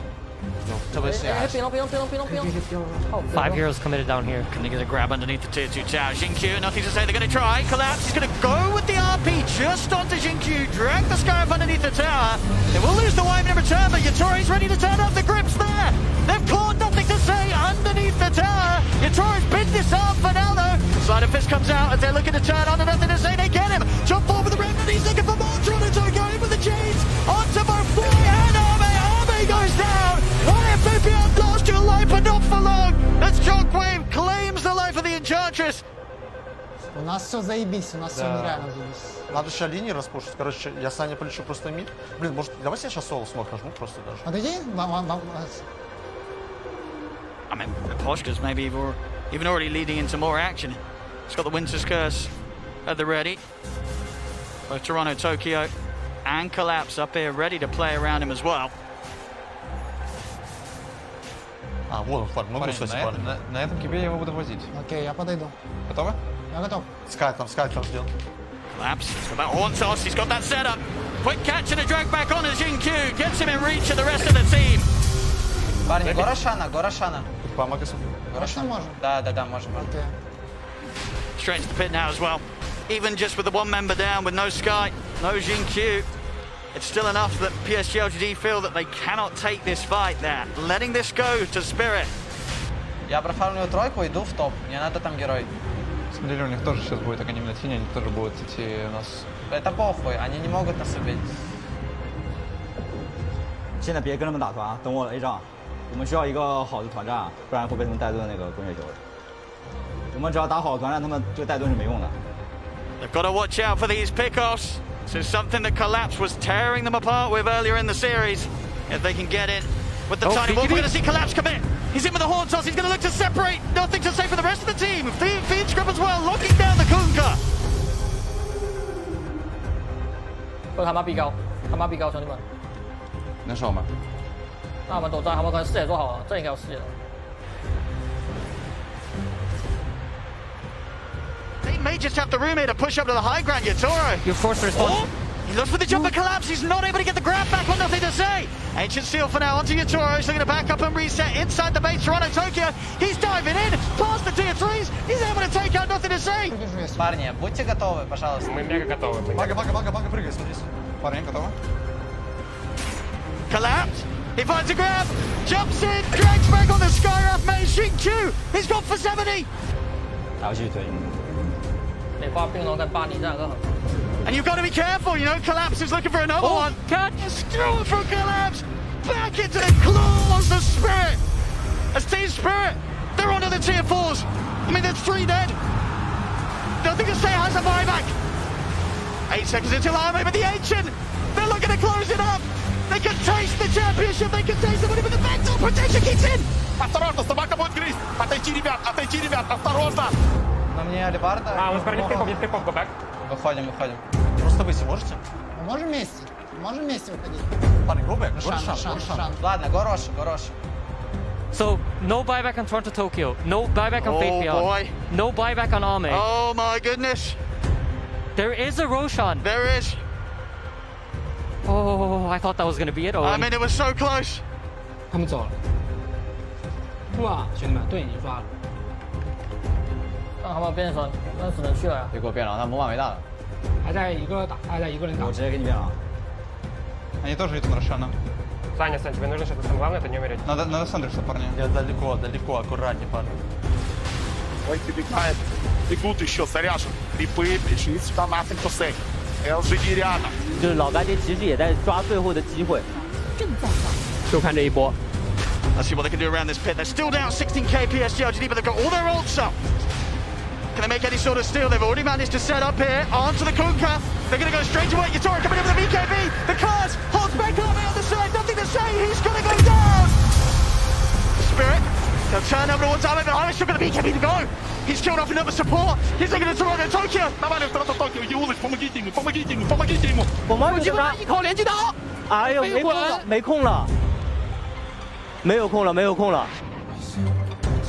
5 heroes committed down here. Can they get a grab underneath the tier 2 tower? Jinkyu, nothing to say, they're going to try. Collapse, he's going to go with the RP just onto Jinkyu. Drag the Scarab underneath the tower. They will lose the wave in return, but Yatori's ready to turn off the grips there. They've caught nothing to say underneath the tower. Yatori's bid this up for now though. Slider Fist comes out as they're looking to turn on and nothing to say. They get him. Jump forward with the red, and he's looking for more. Toronto going with the chains onto both Boy and Arme. Arme goes down. YFPPL lost your life, but not for long. As Shockwave claims the life of the Enchantress. У нас все заебись, у нас все нереально заебись. Надо сейчас линии распушить. Короче, я Саня полечу просто мид. Блин, может, давайте я сейчас соло смог нажму просто даже. Подойди, I mean, Poshka's maybe even already leading into more action. He's got the Winter's Curse at the ready. Both Toronto, Tokyo, and Collapse up here ready to play around him as well. А, вот он, парень, могу, кстати, парень. На этом кибе я его буду возить. Окей, я подойду. Готовы? Я готов. Скайп там ждет. Collapse, he's got that horn toss, he's got that setup. Quick catch and a drag back on as Jin-Q gets him in reach of the rest of the team. Парни, Горошана. Помогай. Горошана можем? Да, можем. Окей. Straight into the pit now as well. Even just with the one member down, with no Sky, no Jin-Q, it's still enough that PSG LGD feel that they cannot take this fight there. Letting this go to Spirit. Я профармлю тройку, иду в топ. Мне надо там герой. Смотрели, у них тоже сейчас будет академия тени, они тоже будут идти у нас. Это похуй, они не могут нас убить. 现在别跟他们打团，等我 A 仗。我们需要一个好的团战，不然会被他们带盾那个滚雪球。我们只要打好团战，他们这个带盾是没用的。 They've got to watch out for these pickoffs. This is something that Collapse was tearing them apart with earlier in the series. If they can get in with the tiny wolf, we're going to see Collapse commit. He's in with the horn toss. He's going to look to separate. Nothing to say for the rest of the team. Fiend Scrub as well, locking down the Kunkka. 会他妈逼高，兄弟们。能守吗？那我们躲战，他们可能视野做好了，这应该有视野了。 They may just have the room here to push up to the high ground, Yatoro. You're forced to respond. Oh, he looks for the jumper Collapse. He's not able to get the grab back on Nothing to Say. Ancient Seal for now onto Yatoro. He's looking to back up and reset inside the base. Toronto, Tokyo. He's diving in past the tier 3s. He's able to take out Nothing to Say. Парни, будьте готовы, пожалуйста. Мы мега готовы. Бага, прыгай, смотри. Парни, готовы? Collapse. He finds a grab. Jumps in. Drags back on the Skywrath main. Jin-Q. He's gone for 70. 还要继续推。 美化冰龙跟巴黎这两个很。 And you've got to be careful, you know, Collapse is looking for another one. Catch! Still from Collapse! Back into the claws of Spirit! As Team Spirit, they're onto the tier 4s. I mean, there's 3 dead. Nothing to say has a buyback. 8 seconds until Army, but the Ancient, they're looking to close it up. They can taste the championship, they can taste the money, but the mental protection kicks in. Осторожно, собака будет грызть. Отойти, ребят, осторожно. На мне алибарда. А, он скоро не прикоп, go back. Выходим. Просто выйти можете? Можем вместе выходить. Парень, go back. Горошан. Ладно, Горош. So, no buyback on Toronto, Tokyo. No buyback on Fate Beyond. Boy. No buyback on Ame. Oh my goodness. There is a Roshan. There is. Oh, I thought that was going to be it. I mean, it was so close. 他们走了。不啊，兄弟们，盾已经刷了。让他们变身，那只能去了呀。别给我变了，他魔法没大了。还在一个人打。我直接给你变了。 Они тоже идут на Рошана. Саня, тебе нужно что-то самое главное, это не умереть. Надо Сандерса, парни. Я далеко, аккуратнее, парни. Ой, прибегает. Бегут еще, заряжен. Крипы, пришли сюда, Nothing to Say. LGD рядом. 就是老干爹其实也在抓最后的机会。正在打。就看这一波。 Let's see what they can do around this pit. They're still down 16k PSG LGD, but they've got all their ults up. Can they make any sort of steal? They've already managed to set up here onto the Kunkka. They're going to go straight to it. Yatoro coming in with the BKB. The Cars holds back on the other side. Nothing to say. He's going to go down. Spirit. They'll turn over towards Ame, but Ami's still got the BKB to go. He's killed off another support. He's looking at Toronto, Tokyo. Давай, Toronto, Tokyo, Юлыч, помогите ему. 我们有他一口连击刀。哎呦，没空了。没有空了。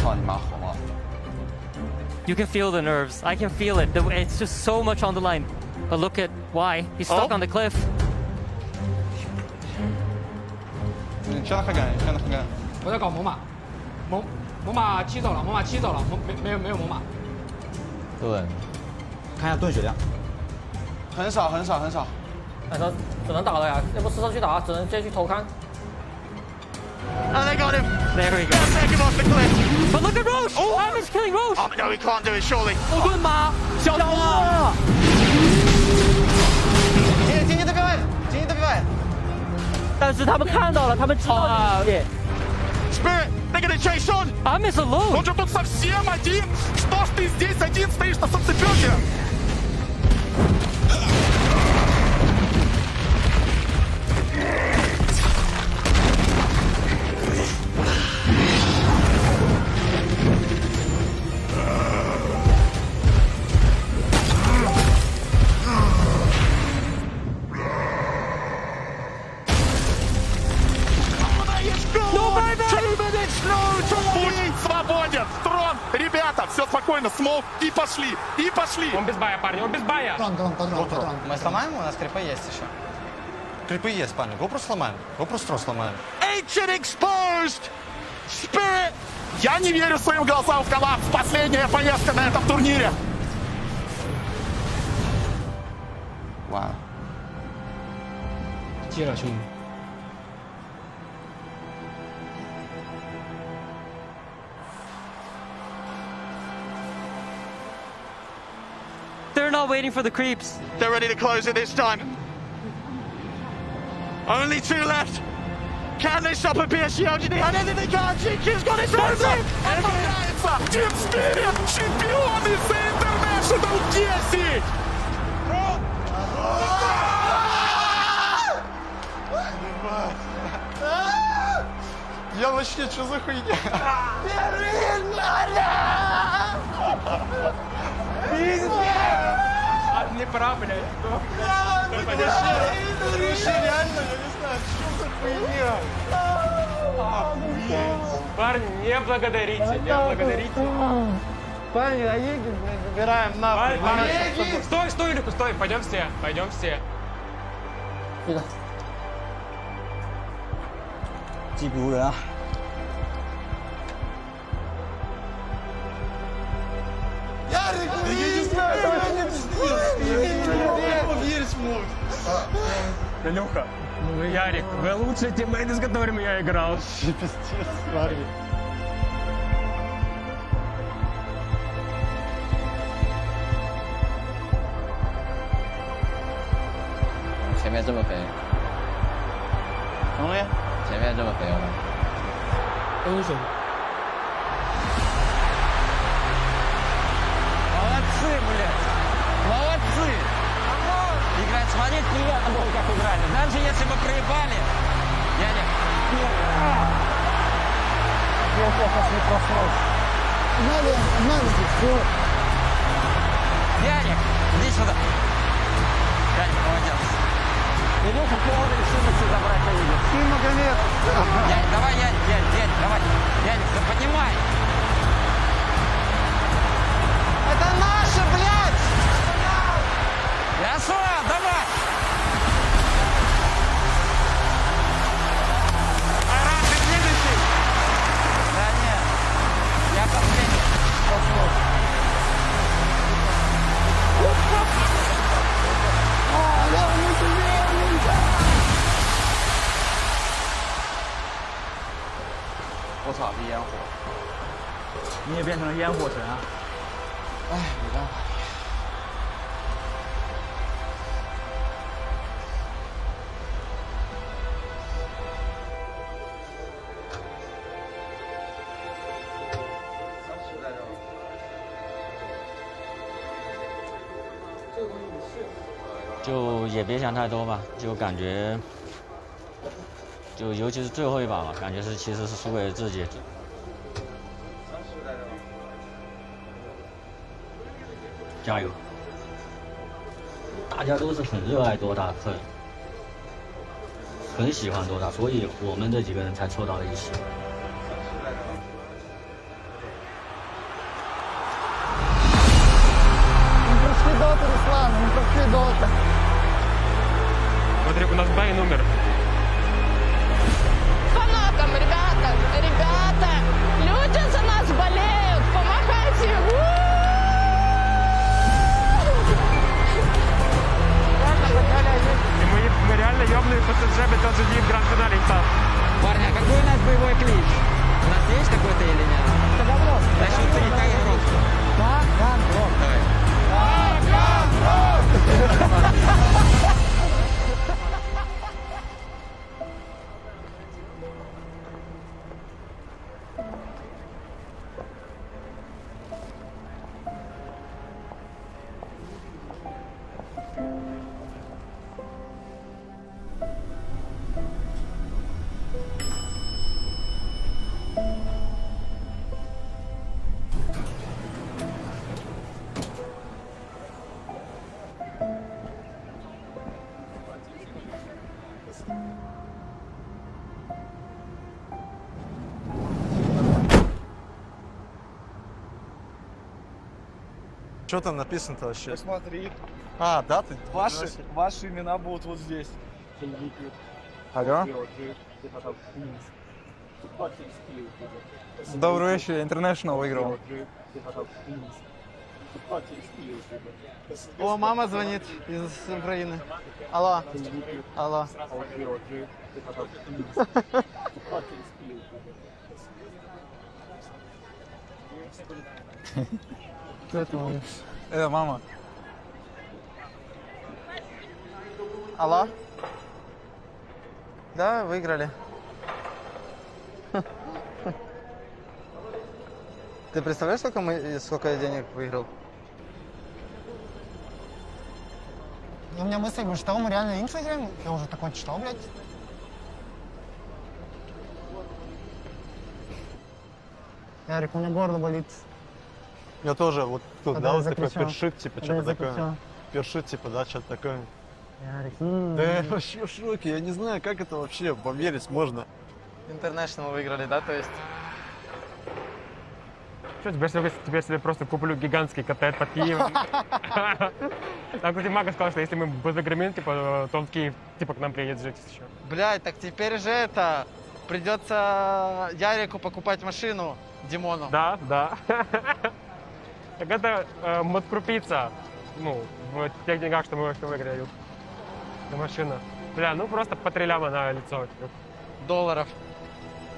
操你妈火了！ You can feel the nerves. I can feel it. It's just so much on the line. But look at why. He's stuck on the cliff. 你去哪干？我在搞猛犸，猛犸七走了，没有猛犸。盾，看一下盾血量。很少。反正只能打了呀，要不试车去打，只能直接去偷看。 And they got him. There we go. They'll take him off the cliff. But look at Roche! Oh, Ami's killing Roche! Oh, no, he can't do it, surely. 盾吗？小盾！经济对面。但是他们看到了，他们知道这 Spirit, they're gonna chase on. Ami's alone. Он же тут совсем один. Что ж ты здесь один стоишь на солнцепёке? Драконов и пошли, и пошли. Он без бая, парни, он без бая. Патрон. Мы сломаем, у нас крипы есть еще. Крипы есть, парни. Го просто сломаем. Го просто сломаем. Ancient exposed. Spirit. Я не верю своим глазам в коллапс. Последняя поездка на этом турнире. Вау. Тира,兄弟。 They're not waiting for the creeps. They're ready to close it this time. Only 2 left. Can they stop a PSG LGD? I don't think they can. GQ's got it moving. Team Spirit, чемпионы за International 10. Я вообще, что за хуйня? Не пора, блядь. Вообще реально, я не знаю, что за хуйня? Парни, не благодарите, не благодарите. Парни, Аегис, забираем нахуй. Стой, стой, Илюха, стой, пойдем все, пойдем все. 技不如人啊！ Ярик, я не знаю, что они поверить могут. Илюха, Ярик, вы лучший тиммейт, с которым я играл. Пиздец, парни. 前面这么肥，什么呀？前面这么肥吗？英雄。 Молодцы, блядь! Молодцы! Играть смотреть приятно было, как играли. Даже если бы проебали, я не... Я сейчас не проснулся. Ярик, иди сюда. Ярик, молодец. Илюха полной решимости забрать увидел. Ты Магомед. Ярик, давай, Ярик, давай. Ярик, ты поднимай. Это наше, блядь! Ясо, давай! Айран, ты следующий! Да нет, я последний.我操，这烟火！你也变成了烟火神啊！ 哎，没办法。 就也别想太多吧，就感觉，就尤其是最后一把吧，感觉其实是输给自己。加油！大家都是很热爱多大，很喜欢多大，所以我们这几个人才凑到了一起。 Руслан, не прошли дота. Смотри, у нас бай номер. Фанатам, ребята, люди за нас болеют, помогайте. И мы реально ёбнули ПТЖ, БТЖ в гранд-финале. Парни, а какой у нас боевой клич? У нас есть такой-то или нет? Это вопрос. Значит, ты не так игрок. Да? Давай. Что там написано-то вообще? Посмотри. А, даты? Ваши имена будут вот здесь. Алло? Добрый вечер, International выиграл. О, мама звонит из Украины. Алло. Алло. Это мама. Алло. Да, выиграли. Ты представляешь, сколько я денег выиграл? У меня мысль, что мы реально инфо играем? Я уже такое читал, блядь. Ярик, у меня горло болит. Я тоже вот тут, Когда да, я вот такой закричал. першит, типа, Когда что-то я такое. закричал. Першит, типа, да, что-то такое. Ярик, Да я вообще в шоке, я не знаю, как это вообще поверить можно. International выиграли, да, то есть? Что, теперь себе просто куплю гигантский КТ под Киевом. Там, кстати, Мага сказал, что если мы выиграем, типа, то он в Киев, типа, к нам приедет жить еще. Блядь, так теперь же это... Придется Ярику покупать машину, Димону. Да, да. Так это моткрупица, ну, в тех деньгах, что мы выиграли. Это машина. Бля, ну просто по 3 ляма на лицо. Долларов.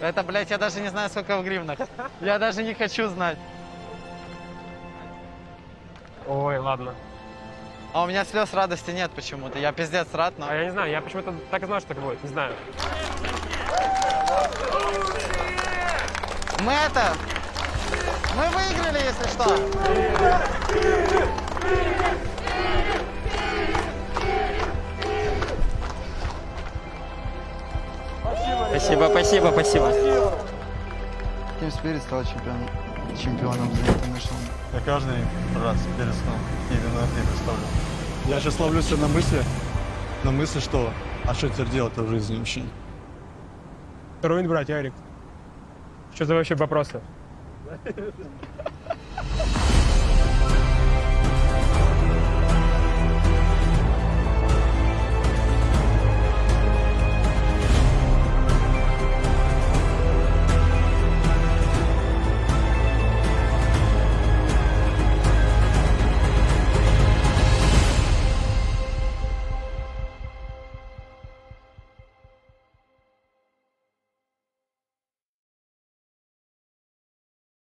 Это, блядь, я даже не знаю, сколько в гривнах. Я даже не хочу знать. Ой, ладно. А у меня слез радости нет почему-то. Я пиздец рад, но... А я не знаю, я почему-то так и знал, что так будет, не знаю. Мы выиграли, если что. Спасибо, спасибо, спасибо. Team Spirit стал чемпионом за International. Я каждый раз перестал именно это представлю. Я сейчас ловлю себя на мысли, что а что теперь делать-то в жизни вообще? Руин, брать, Ярик. Что за вообще вопросы?